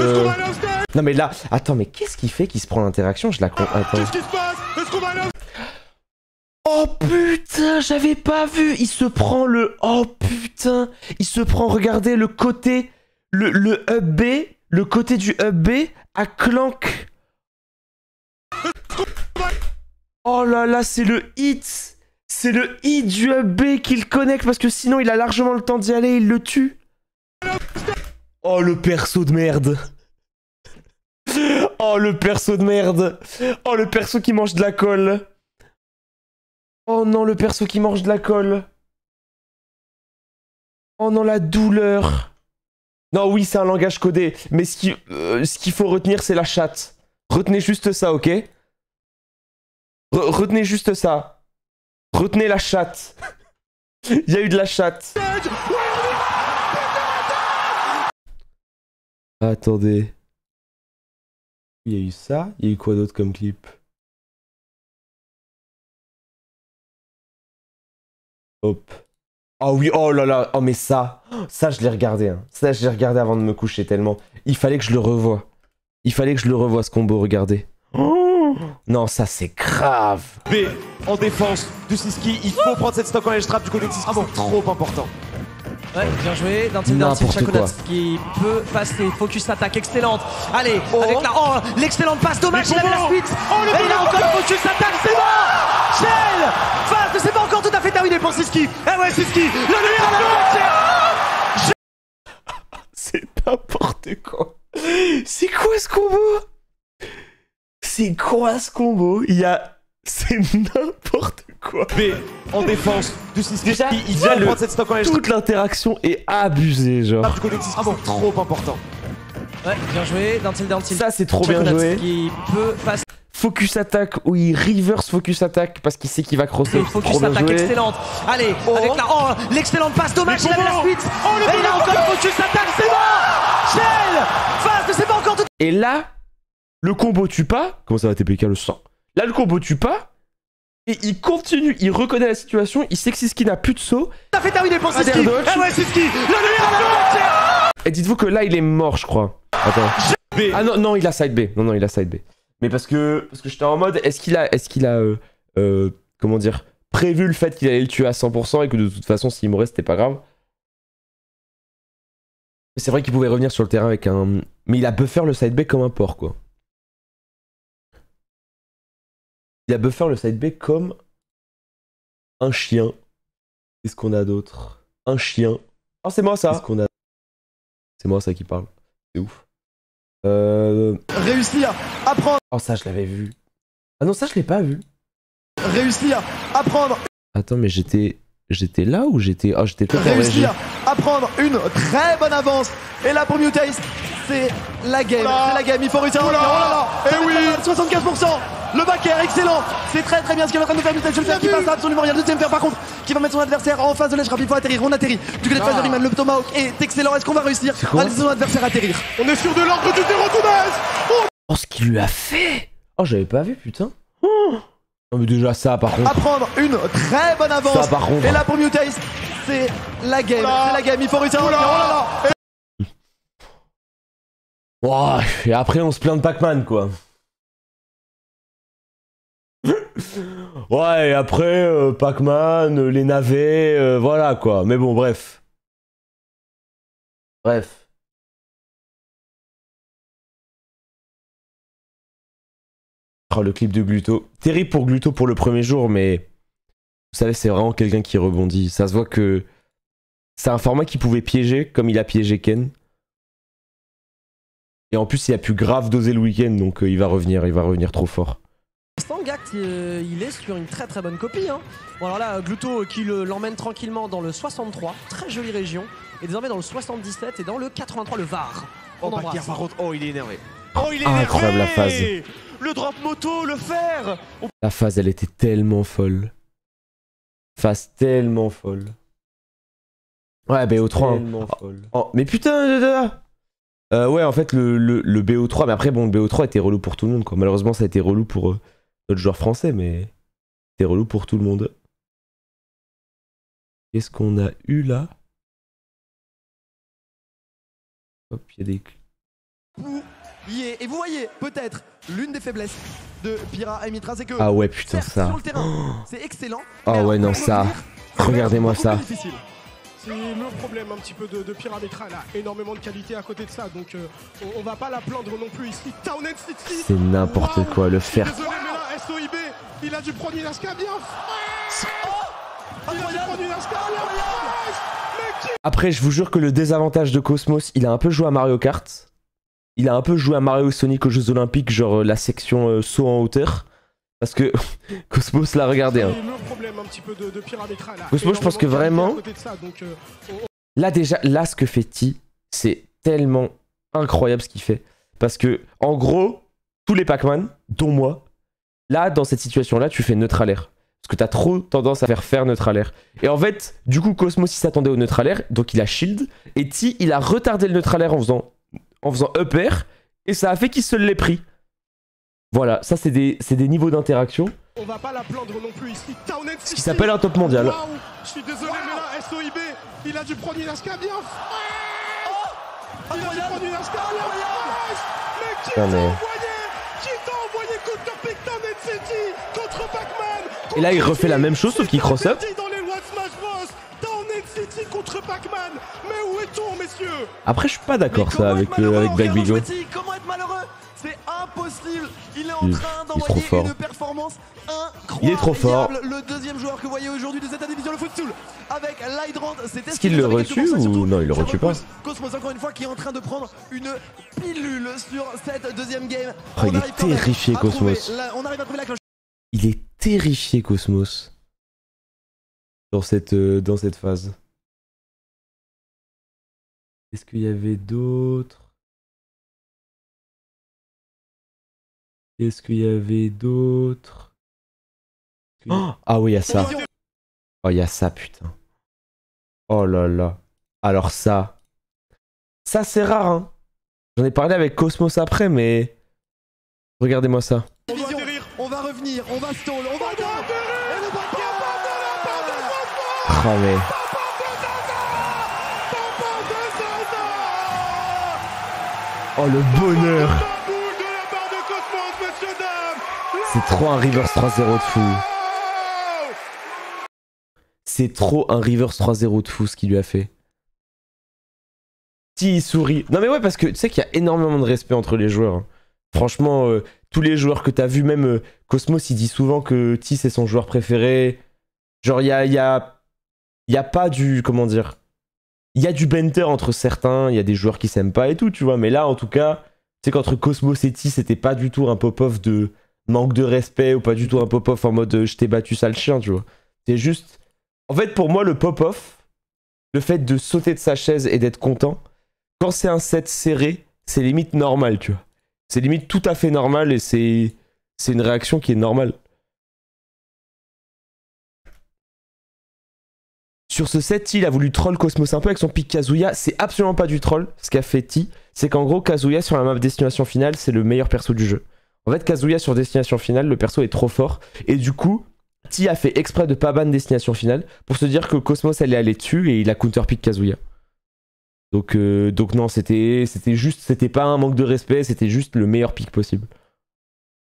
non mais là, attends, mais qu'est-ce qu'il fait qu'il se prend l'interaction? Je la compte. Qu'est-ce qui se passe? Est-ce qu'on va aller... Oh putain, j'avais pas vu. Il se prend le... Oh putain. Il se prend, regardez, le côté... Le up B, le côté du up B à Clank. Oh là là, c'est le hit. C'est le hit du up B qu'il connecte parce que sinon il a largement le temps d'y aller, il le tue. Oh le perso de merde. Oh le perso de merde. Oh le perso qui mange de la colle. Oh non, le perso qui mange de la colle. Oh non, la douleur. Non, oui, c'est un langage codé. Mais ce qu'il faut retenir, c'est la chatte. Retenez juste ça, ok? Retenez juste ça. Retenez la chatte. Il y a eu de la chatte. Attendez. Il y a eu ça. Il y a eu quoi d'autre comme clip? Hop. Oh oui, oh là là. Oh mais ça je l'ai regardé. Hein. Ça je l'ai regardé avant de me coucher tellement. Il fallait que je le revoie. Il fallait que je le revoie ce combo, regardez. Oh non, ça c'est grave. B en défense de Siski, il faut prendre cette stock en edge trap du côté de Siski, c'est trop important. Ouais, bien joué. D'un Chakonats qui peut passer. Focus attaque excellente. Allez, avec la. Oh, l'excellente passe. Dommage, il avait la suite. Et il a encore focus attaque. C'est bon. Shell phase, c'est pas encore tout à fait terminé pour Siski. Eh ouais, Siski, le meilleur de la C'est n'importe quoi. C'est quoi ce combo? C'est quoi ce combo? C'est n'importe quoi. B en défense de Siski, Déjà, il faut prendre cette stock en edge trap. Toute l'interaction est abusée, genre. Du côté de Siski, c'est trop important. Ouais, bien joué. D'un Ça, c'est trop bien joué. Qui peut passer. Focus attaque, oui, reverse focus attaque parce qu'il sait qu'il va crosser. Focus attaque excellente. Allez, avec la. Oh, l'excellente passe. Dommage, il avait la suite. Et il a encore focus attaque. C'est bon. Shell phase, c'est pas encore tout. Et là, le combo tue pas. Comment ça va TPK le sang? Là, le combo tue pas. Et il continue, il reconnaît la situation, il sait que Siski n'a plus de saut. Ça fait terminer pour Siski. Eh ouais, Siski, le meilleur. Et dites-vous que là, il est mort, je crois. Attends. Ah non, non, il a side B. Non, il a side B. Mais parce que j'étais en mode, est-ce qu'il a comment dire, prévu le fait qu'il allait le tuer à 100% et que de toute façon, s'il mourait, c'était pas grave. C'est vrai qu'il pouvait revenir sur le terrain avec un... Mais il a buffer le side B comme un porc, quoi. Il a buffer le side B comme un chien. Qu'est-ce qu'on a d'autre? Un chien. Oh, c'est moi ça. Qu'est-ce qu'on a? C'est moi ça qui parle. C'est ouf. Réussir à prendre. Oh, ça je l'avais vu. Ah non, ça je l'ai pas vu. Réussir à prendre. Attends, mais j'étais là ou j'étais... Oh, j'étais peut-être en régie. Réussir à prendre une très bonne avance. Et là pour Mutaste, c'est la game. C'est la game, il faut réussir à revenir. Oh là là. Et oui, 75%. Le backer, excellent. C'est très très bien ce qu'il est en train de faire Mutaste. Je le fais qui passe absolument rien. Le deuxième fer par contre, qui va mettre son adversaire en face de l'edge trap. Il faut atterrir, on atterrit. Du côté de phase de Riemann, le Tomahawk est excellent. Est-ce qu'on va réussir à laisser son adversaire atterrir? On est sûr de l'ordre du dérotounage. Oh, ce qu'il lui a fait. Oh, j'avais pas vu, putain. Oh. Non mais déjà ça par contre. À prendre une très bonne avance. Ça par contre. Et là pour Mutaste, c'est la game. C'est la game, il faut réussir à revenir. Oh là là. Wow, et après on se plaint de Pac-Man quoi. Ouais, et après Pac-Man, les navets, voilà quoi. Mais bon, bref. Bref. Oh, le clip de Gluto. Terrible pour Gluto pour le premier jour, mais vous savez, c'est vraiment quelqu'un qui rebondit. Ça se voit que c'est un format qui pouvait piéger, comme il a piégé Ken. Et en plus, il a pu grave doser le week-end, donc il va revenir trop fort. Gact, il est sur une très très bonne copie. Hein. Bon alors là, Gluto qui l'emmène tranquillement dans le 63, très jolie région, et désormais dans le 77 et dans le 83, le Var. Oh, Bakker, par contre, oh il est énervé. Oh il est énervé. Incroyable la phase. Le drop moto, le fer. La phase, elle était tellement folle. Phase tellement folle. Ouais, BO3. Tellement folle. Oh, mais putain, ouais, en fait, le BO3, mais après, bon, le BO3 était relou pour tout le monde, quoi. Malheureusement, ça a été relou pour notre joueur français, mais c'était relou pour tout le monde. Qu'est-ce qu'on a eu là? Hop, il y a des... Et vous voyez, peut-être, l'une des faiblesses de Pira et Mitra, c'est que... Ah ouais, putain, ça. Sur le terrain, c'est excellent. Ah ouais, non, ça. Regardez-moi ça. C'est le problème un petit peu de Pira Mitra, elle a énormément de qualité à côté de ça, donc on va pas la plaindre non plus ici. Townend City, c'est n'importe quoi, le fer. Désolé mais là, SOIB, il a dû prendre une Aska bien Après, je vous jure que le désavantage de Cosmos, il a un peu joué à Mario Kart. Il a un peu joué à Mario Sonic aux Jeux Olympiques, genre la section saut en hauteur. Parce que Cosmos l'a regardé. Hein. Le problème un petit peu de Pira Mitra, Cosmos, je pense que vraiment, Là déjà, là ce que fait T, c'est tellement incroyable ce qu'il fait. Parce que, en gros, tous les Pac-Man, dont moi, là, dans cette situation-là, tu fais neutral air. Parce que t'as trop tendance à faire neutral air. Et en fait, du coup, Cosmos, il s'attendait au neutral air, donc il a shield. Et T, il a retardé le neutral air en faisant up air. Et ça a fait qu'il se l'ait pris. Voilà, ça c'est des niveaux d'interaction. On va pas la plaindre non plus ici. Ce qui s'appelle un top mondial. Wow, je suis désolé, mais là, SOIB, il a dû prendre une Aska bien fraîche. Il a dû prendre une Aska bien fraîche. Mais qui t'a envoyé contre Picton City, contre Pac-Man. Et là, il refait la même chose, sauf qu'il cross up. Dans les lois de Smash Bros. Down City contre Pac-Man. Mais où est-on, messieurs? Après, je suis pas d'accord ça avec Black Bigo. Comment être malheureux? C'est impossible. Il est en Il train est trop d'envoyer fort. une performance incroyable. Il est trop fort. Le deuxième joueur que vous voyez aujourd'hui de cette division, le Footstool, avec l'Hydrant. Est-ce qu'il le retue ou non, il le retue pas? Cosmos encore une fois qui est en train de prendre une pilule sur cette deuxième game. Oh, il est terrifié, Cosmos. On arrive à trouver la cloche. Il est terrifié, Cosmos. Dans cette phase. Est-ce qu'il y avait d'autres? Est-ce qu'il y avait d'autres? Oh, ah oui, il y a ça. Oh, il y a ça, putain. Oh là là. Alors ça c'est rare, hein. J'en ai parlé avec Cosmos après, mais... Regardez-moi ça. On va revenir, on va stall, on va atteindre. Et le backer. Oh mais... Oh le bonheur. C'est trop un reverse 3-0 de fou. C'est trop un reverse 3-0 de fou ce qu'il lui a fait. T il sourit. Non mais ouais, parce que tu sais qu'il y a énormément de respect entre les joueurs. Hein. Franchement, tous les joueurs que t'as vu, même Cosmos, il dit souvent que T c'est son joueur préféré. Genre il y a pas du... Comment dire? Il y a du banter entre certains, il y a des joueurs qui s'aiment pas et tout, tu vois. Mais là, en tout cas, tu sais qu'entre Cosmos et T, c'était pas du tout un pop-off de manque de respect ou pas du tout un pop-off en mode je t'ai battu sale chien, tu vois. C'est juste... En fait, pour moi, le pop-off, le fait de sauter de sa chaise et d'être content, quand c'est un set serré, c'est limite normal, tu vois. C'est limite tout à fait normal et c'est une réaction qui est normale. Sur ce set, T, il a voulu troll Cosmos un peu avec son pick Kazuya. C'est absolument pas du troll. Ce qu'a fait T, c'est qu'en gros, Kazuya sur la map Destination Finale, c'est le meilleur perso du jeu. En fait, Kazuya sur Destination Finale, le perso est trop fort. Et du coup, T a fait exprès de pas ban Destination Finale pour se dire que Cosmos allait aller dessus et il a counterpick Kazuya. Donc non, c'était juste, c'était pas un manque de respect, c'était juste le meilleur pick possible.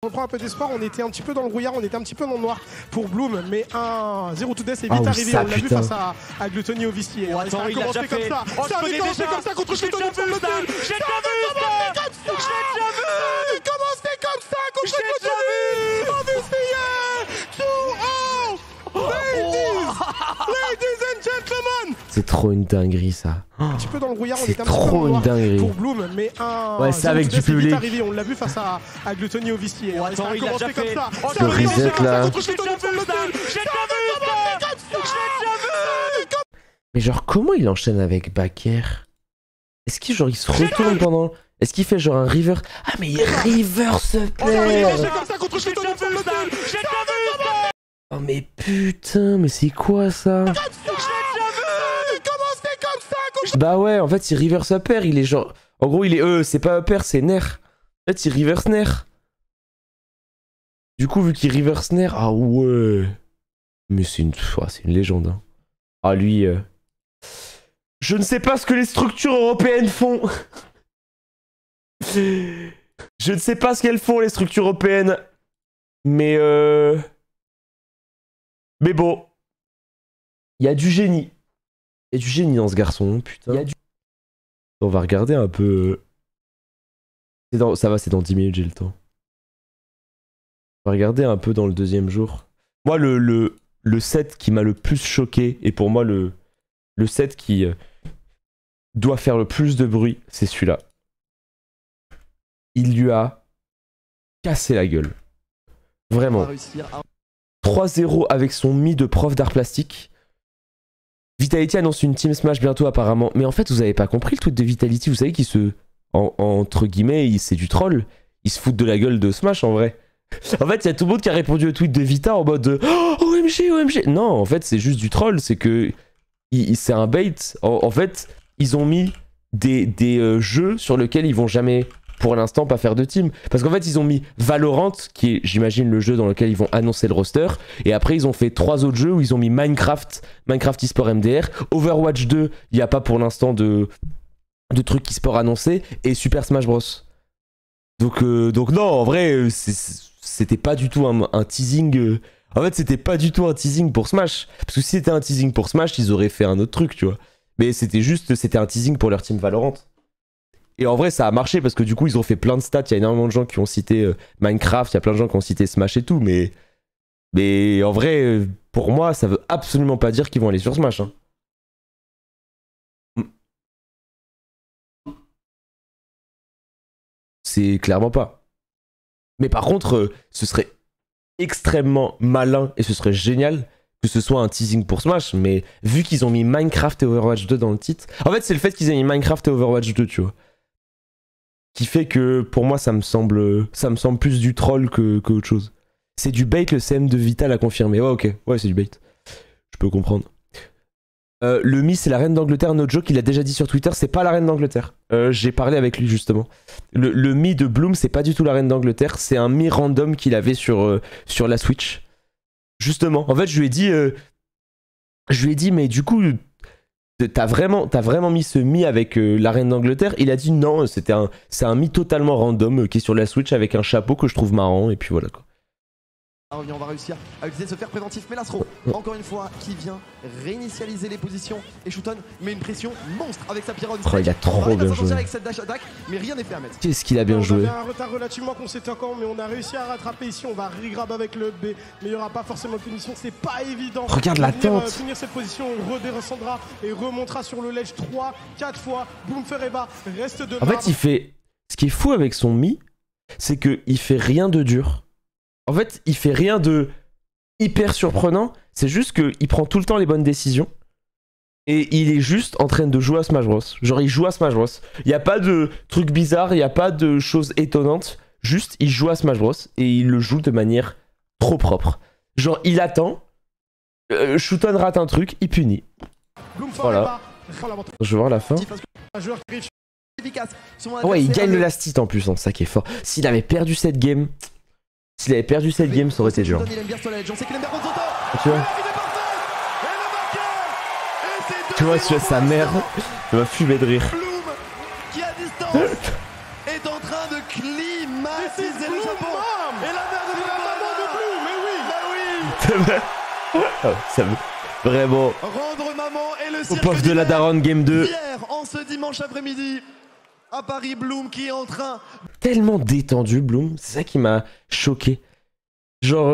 On reprend un peu d'espoir, on était un petit peu dans le brouillard, on était un petit peu dans le noir pour Bloom, mais un 0 to death est vite arrivé, on l'a vu face à Gluttony au Vistier. Oh, attends, il a déjà fait comme ça. Ça avait commencé comme ça contre Gluttony au fond de l'hôtel. J'ai déjà vu. Commencé comme ça contre Gluttony au Vistier. 2-0. Ladies and gentlemen. C'est trop une dinguerie ça. Un petit peu dans le brouillard, on était un petit peu trop dans le une noir dinguerie. pour Bloom, mais un... Ouais, c'est avec du public. Arrivé, on l'a vu face à Gluttony au Vistier. Oh, attends, il a déjà fait. Le reset là. Mais genre comment il enchaîne avec Backer? Est-ce qu'il genre il se retourne pendant... Est-ce qu'il fait genre un reverse? Ah mais il reverse père. Oh mais putain, mais c'est quoi ça? Bah ouais, en fait il reverse upper, il est genre... En gros il est... c'est pas upper, c'est Nair. En fait il reverse Nair. Du coup vu qu'il reverse Nair... Ah ouais. Mais c'est une légende. Hein. Ah lui... Je ne sais pas ce que les structures européennes font. Je ne sais pas ce qu'elles font les structures européennes. Mais bon. Il y a du génie. Il y a du génie dans ce garçon, putain. On va regarder un peu... Ça va, c'est dans 10 minutes, j'ai le temps. On va regarder un peu dans le deuxième jour. Moi, le set qui m'a le plus choqué, et pour moi, le set qui doit faire le plus de bruit, c'est celui-là. Il lui a cassé la gueule. Vraiment. 3-0 avec son mi de prof d'art plastique. Vitality annonce une Team Smash bientôt apparemment. Mais en fait, vous avez pas compris le tweet de Vitality. Vous savez qu'ils se... entre guillemets, c'est du troll. Ils se foutent de la gueule de Smash en vrai. En fait, il y a tout le monde qui a répondu au tweet de Vita en mode oh, OMG, OMG. Non, en fait, c'est juste du troll. C'est que c'est un bait. En fait, ils ont mis des jeux sur lesquels ils vont jamais, pour l'instant, pas faire de team. Parce qu'en fait, ils ont mis Valorant, qui est, j'imagine, le jeu dans lequel ils vont annoncer le roster. Et après, ils ont fait 3 autres jeux où ils ont mis Minecraft eSport MDR. Overwatch 2, il n'y a pas pour l'instant de trucs eSport annoncés. Et Super Smash Bros. Donc non, en vrai, c'était pas du tout un teasing. En fait, c'était pas du tout un teasing pour Smash. Parce que si c'était un teasing pour Smash, ils auraient fait un autre truc, tu vois. Mais c'était un teasing pour leur team Valorant. Et en vrai, ça a marché parce que du coup, ils ont fait plein de stats. Il y a énormément de gens qui ont cité Minecraft, il y a plein de gens qui ont cité Smash et tout. Mais en vrai, pour moi, ça veut absolument pas dire qu'ils vont aller sur Smash. Hein. C'est clairement pas. Mais par contre, ce serait extrêmement malin et ce serait génial que ce soit un teasing pour Smash. Mais vu qu'ils ont mis Minecraft et Overwatch 2 dans le titre... En fait, c'est le fait qu'ils aient mis Minecraft et Overwatch 2, tu vois. Qui fait que, pour moi, ça me semble plus du troll que autre chose. C'est du bait, le CM de Vital a confirmé. Ouais, ok. Ouais, c'est du bait. Je peux comprendre. Le Mi, c'est la reine d'Angleterre, no joke, il a déjà dit sur Twitter, c'est pas la reine d'Angleterre. J'ai parlé avec lui justement. Le Mi de Bloom, c'est pas du tout la reine d'Angleterre, c'est un Mi random qu'il avait sur la Switch. Justement, en fait, je lui ai dit, mais du coup, t'as vraiment mis ce Mi avec la reine d'Angleterre? Il a dit non, c'est un Mi totalement random qui est sur la Switch avec un chapeau que je trouve marrant, et puis voilà quoi. On va réussir à utiliser ce fer préventif. Mais Lastro, encore une fois, qui vient réinitialiser les positions. Et Shooton met une pression monstre avec sa Pyron. Oh, il a trop bien joué. Avec cette dash attack, mais rien n'est fait à mettre. Qu'est-ce qu'il a bien joué. On avait un retard relativement conséquent, mais on a réussi à rattraper ici. On va regrab avec le B, mais il n'y aura pas forcément de punition. C'est pas évident. Regarde la tente. Finir cette position, on redescendra et remontera sur le ledge 3-4 fois. Boom, Fereba reste de En fait, il fait... Ce qui est fou avec son Mi, c'est qu'il fait rien de dur. En fait, il fait rien de hyper surprenant, c'est juste qu'il prend tout le temps les bonnes décisions et il est juste en train de jouer à Smash Bros. Genre, il joue à Smash Bros. Il n'y a pas de trucs bizarres, il n'y a pas de choses étonnantes, juste il joue à Smash Bros. Et il le joue de manière trop propre. Genre, il attend, Shooton rate un truc, il punit. Voilà. Je vais voir la fin. Oh ouais, il gagne le last hit en plus, hein, ça qui est fort. S'il avait perdu cette game... ça aurait été dur. Tu vois, sa mère, elle va fumer de rire. Bloom, qui à distance, est en train de climatiser le Japon. Et la mère de Bloom, mais oui. Oh, ça me... Vraiment. Rendre maman et le au pof de la daronne game 2. Hier, en ce dimanche après-midi. À Paris, Bloom qui est en train... Tellement détendu, Bloom, c'est ça qui m'a choqué. Genre,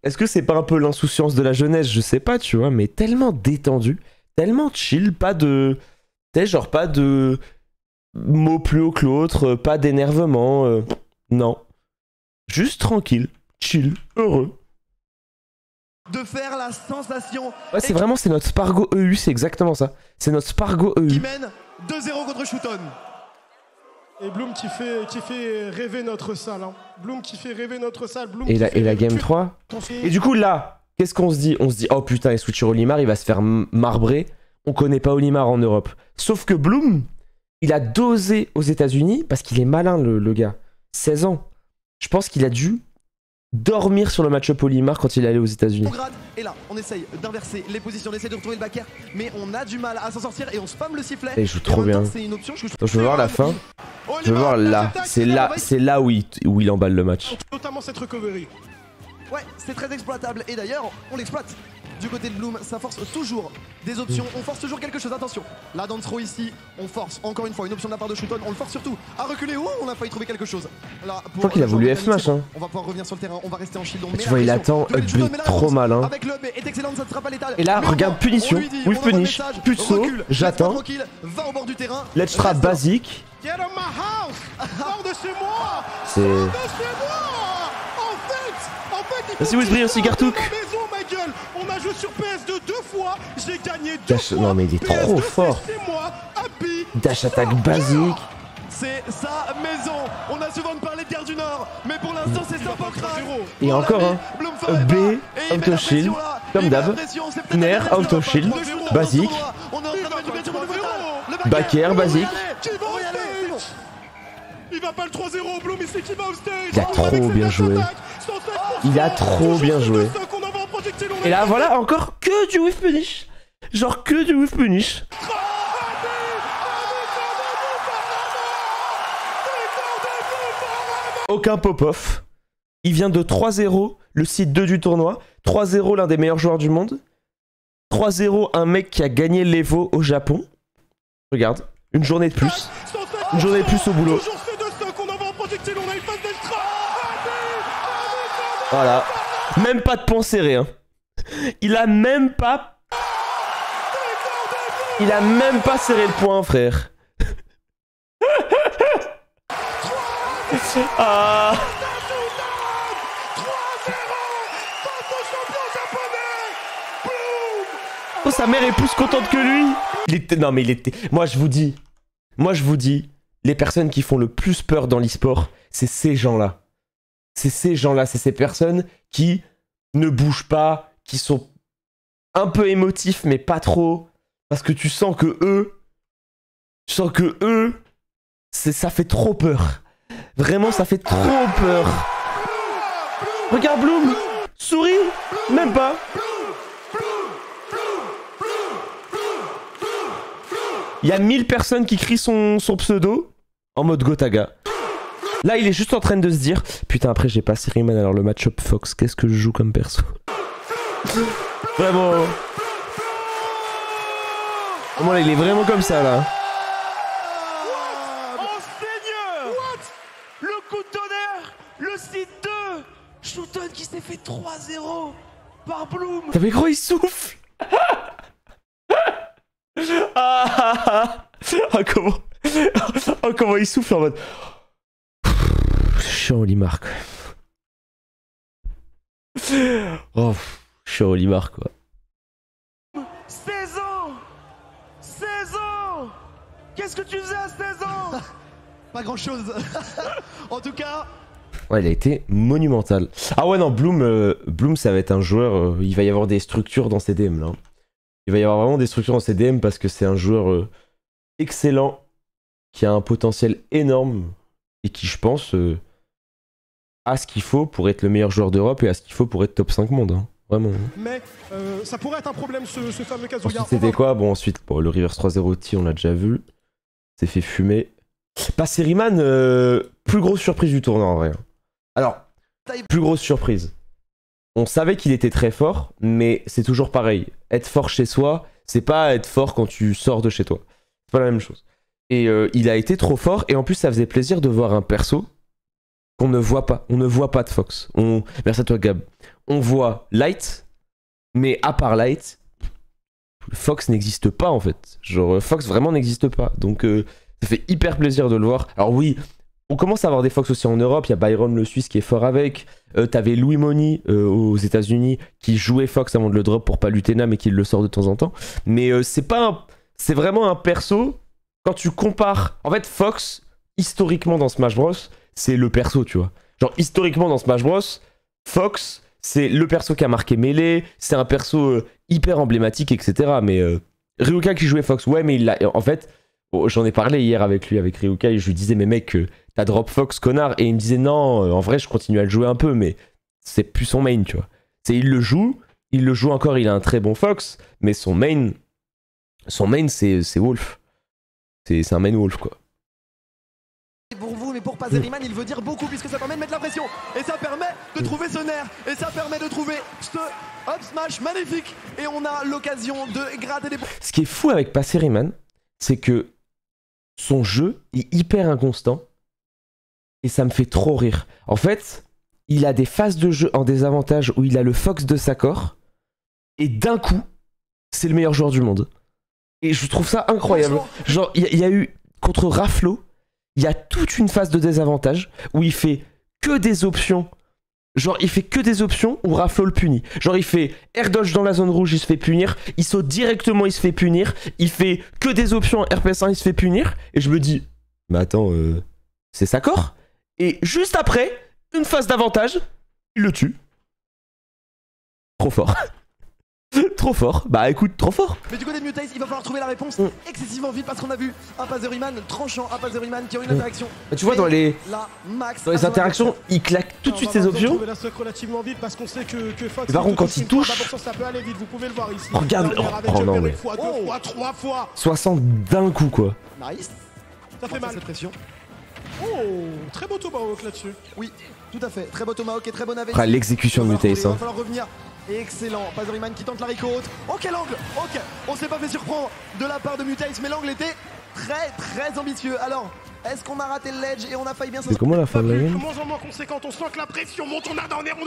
est-ce que c'est pas un peu l'insouciance de la jeunesse? Je sais pas, tu vois, mais tellement détendu, tellement chill, pas de... genre pas de mots plus haut que l'autre, pas d'énervement, non. Juste tranquille, chill, heureux. De faire la sensation... Ouais, c'est vraiment, c'est notre Spargo EU, c'est exactement ça. C'est notre Spargo EU. Qui mène 2-0 contre Shooton. Et Bloom qui fait rêver notre salle. Hein. Bloom qui fait rêver notre salle. Bloom et la game 3. Et du coup là, qu'est-ce qu'on se dit? On se dit, oh putain, et switcher Olimar, il va se faire marbrer. On connaît pas Olimar en Europe. Sauf que Bloom, il a dosé aux États-Unis parce qu'il est malin, le gars. 16 ans. Je pense qu'il a dû dormir sur le match-up Olimar quand il est allé aux États-Unis. Et là, on essaye d'inverser les positions, on essaye de retrouver le back air, mais on a du mal à s'en sortir et on spamme le sifflet. Et il joue trop bien. C'est une option que je veux voir la fin. Je veux voir là. C'est là où il emballe le match. Notamment cette recovery. Ouais, c'est très exploitable et d'ailleurs, on l'exploite. Du côté de Bloom, ça force toujours des options, on force toujours quelque chose, attention. Là dans le throw ici, on force encore une fois une option de la part de Shooton, on le force surtout à reculer, oh on a failli trouver quelque chose. Là, je crois qu'il a voulu F-smash hein. On va pouvoir revenir sur le terrain, on va rester en shield. Tu vois il attend, trop mal hein. Avec le B est excellente, ça ne sera pas létal. Et là regarde punition, whiff punish, plus de saut, j'attends. Va au bord du terrain. Let's trap basique. Get on my house. Hors de chez moi. C'est... En fait, merci Wizbri, aussi Gartouk. On a joué sur PS2 2 fois. J'ai gagné 2 fois. Non mais il est trop fort. Dash attaque basique. C'est sa maison. On a souvent parlé de Guerre du Nord, mais pour l'instant c'est ça pour Et encore un B, auto shield, comme d'hab. Nair, auto shield, basique. Back air, basique. Il va pas le 3-0, Bloom, il sait qu'il va au stage. Il a trop bien joué. Il a trop bien joué. Et là voilà, encore que du whiff punish. Genre que du whiff punish. Aucun pop-off. Il vient de 3-0, le site 2 du tournoi. 3-0, l'un des meilleurs joueurs du monde. 3-0, un mec qui a gagné l'Evo au Japon. Regarde, une journée de plus. Une journée de plus au boulot. Voilà. Même pas de poing serré, hein. Il a même pas serré le poing, frère. Ah. Oh, sa mère est plus contente que lui. Non mais il était... Moi je vous dis, les personnes qui font le plus peur dans l'e-sport, c'est ces gens-là. C'est ces gens-là, c'est ces personnes qui ne bougent pas, qui sont un peu émotifs mais pas trop, parce que tu sens que eux, ça fait trop peur. Vraiment, ça fait trop peur. Regarde Bloom, souris, même pas. Il y a 1000 personnes qui crient son pseudo en mode Gotaga. Là, il est juste en train de se dire putain, après j'ai pas Seriman, alors le match-up Fox, qu'est-ce que je joue comme perso? Vraiment. Vraiment, là, il est vraiment comme ça là. Shooton qui s'est fait 3-0 par Bloom. T'as vu gros, il souffle. Comment il souffle en mode. Chiant Olimar quoi. Oh, chiant Olimar quoi. 16 ans. Qu'est-ce que tu faisais à 16 ans? Pas grand chose. En tout cas. Ouais, il a été monumental. Ah ouais, non, Bloom, ça va être un joueur... il va y avoir des structures dans ses DM, là. Il va y avoir vraiment des structures dans ses DM parce que c'est un joueur excellent, qui a un potentiel énorme et qui, je pense, a ce qu'il faut pour être le meilleur joueur d'Europe et a ce qu'il faut pour être top 5 monde. Hein. Vraiment. Mais ça pourrait être un problème, ce fameux Kazuya. Ensuite, c'était quoi? Bon, ensuite, le Reverse 3-0 T, on l'a déjà vu. C'est fait fumer. Seriman, plus grosse surprise du tournoi, en vrai. Alors, plus grosse surprise. On savait qu'il était très fort, mais c'est toujours pareil. Être fort chez soi, c'est pas être fort quand tu sors de chez toi. C'est pas la même chose. Et il a été trop fort, et en plus ça faisait plaisir de voir un perso qu'on ne voit pas. On ne voit pas de Fox. Merci à toi Gab. On voit Light, mais à part Light, Fox n'existe pas en fait. Genre Fox vraiment n'existe pas. Donc ça fait hyper plaisir de le voir. Alors oui, on commence à avoir des Fox aussi en Europe. Il y a Byron le Suisse qui est fort avec. T'avais Louis Money aux États-Unis qui jouait Fox avant de le drop pour pas l'Utena mais qui le sort de temps en temps. Mais c'est vraiment un perso. Quand tu compares, en fait Fox historiquement dans Smash Bros c'est le perso, tu vois. Genre historiquement dans Smash Bros, Fox c'est le perso qui a marqué Melee. C'est un perso hyper emblématique, etc. Mais Ryuka qui jouait Fox, ouais, mais en fait. J'en ai parlé hier avec lui, avec Ryuka, et je lui disais mais mec, t'as drop Fox connard, et il me disait non, en vrai je continue à le jouer un peu, mais c'est plus son main, tu vois. Il le joue encore, il a un très bon Fox, mais son main c'est Wolf. C'est un main Wolf quoi. Pour vous, mais pour Paseriman, il veut dire beaucoup puisque ça permet de mettre la pression et ça permet de trouver ce nerf et ça permet de trouver ce up smash magnifique et on a l'occasion de gratter des points. Ce qui est fou avec Paseriman, c'est que son jeu est hyper inconstant et ça me fait trop rire. En fait, il a des phases de jeu en désavantage où il a le Fox de Sakor et d'un coup, c'est le meilleur joueur du monde. Et je trouve ça incroyable. Genre, il y a eu contre Raflo, il y a toute une phase de désavantage où il fait que des options Genre, il fait que des options où Raflo le punit. Genre, il fait air dodge dans la zone rouge, il se fait punir. Il saute directement, il se fait punir. Il fait que des options en RPS1, il se fait punir. Et je me dis, mais attends, c'est ça corps? Et juste après, une phase d'avantage, il le tue. Trop fort. Trop fort. Bah écoute, trop fort. Mais du côté de Mutace, il va falloir trouver la réponse excessivement vite parce qu'on a vu un pass de Riemann tranchant, un pass de Riemann qui a une interaction. Bah, tu vois, dans les interactions, il claque tout de suite ses options. Relativement vite parce qu'on sait que Fox, par contre, quand il touche, ça peut aller vite, vous pouvez le voir ici. Regarde, oh non mais 60 d'un coup quoi. Nice. Ça fait mal. Cette pression. Oh, très beau tomahawk là-dessus. Oui, tout à fait. Très beau tomahawk et très bon avec. L'exécution de Mutace. Il va falloir revenir. Excellent. Pas de Riemann qui tente la Rico haute. Oh quel angle. Ok. On s'est pas fait surprendre de la part de Mutace, mais l'angle était très ambitieux. Alors, est-ce qu'on a raté le ledge et on a failli bien C'est comment la fin de la game? Moins en moins conséquente, on sent que la pression monte, on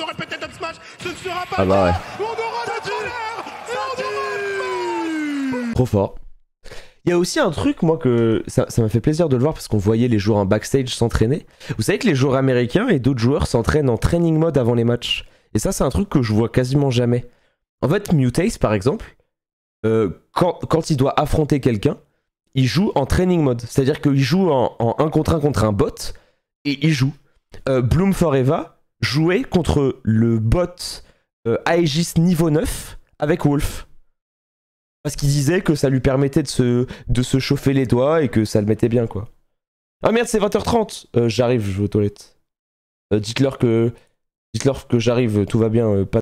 aurait peut-être un smash, ce ne sera pas bah ouais. On aura la tonnerre. Trop fort. Il y a aussi un truc, moi, que ça m'a fait plaisir de le voir parce qu'on voyait les joueurs en backstage s'entraîner. Vous savez que les joueurs américains et d'autres joueurs s'entraînent en training mode avant les matchs. Et ça, c'est un truc que je vois quasiment jamais. En fait, Mutace, par exemple, quand il doit affronter quelqu'un, il joue en training mode. C'est-à-dire qu'il joue en 1 contre un bot et il joue. Bloom Forever jouait contre le bot Aegis niveau 9 avec Wolf. Parce qu'il disait que ça lui permettait de se chauffer les doigts et que ça le mettait bien, quoi. Ah merde, c'est 20h30. J'arrive, je vais aux toilettes. Dites-leur que j'arrive, tout va bien. Pas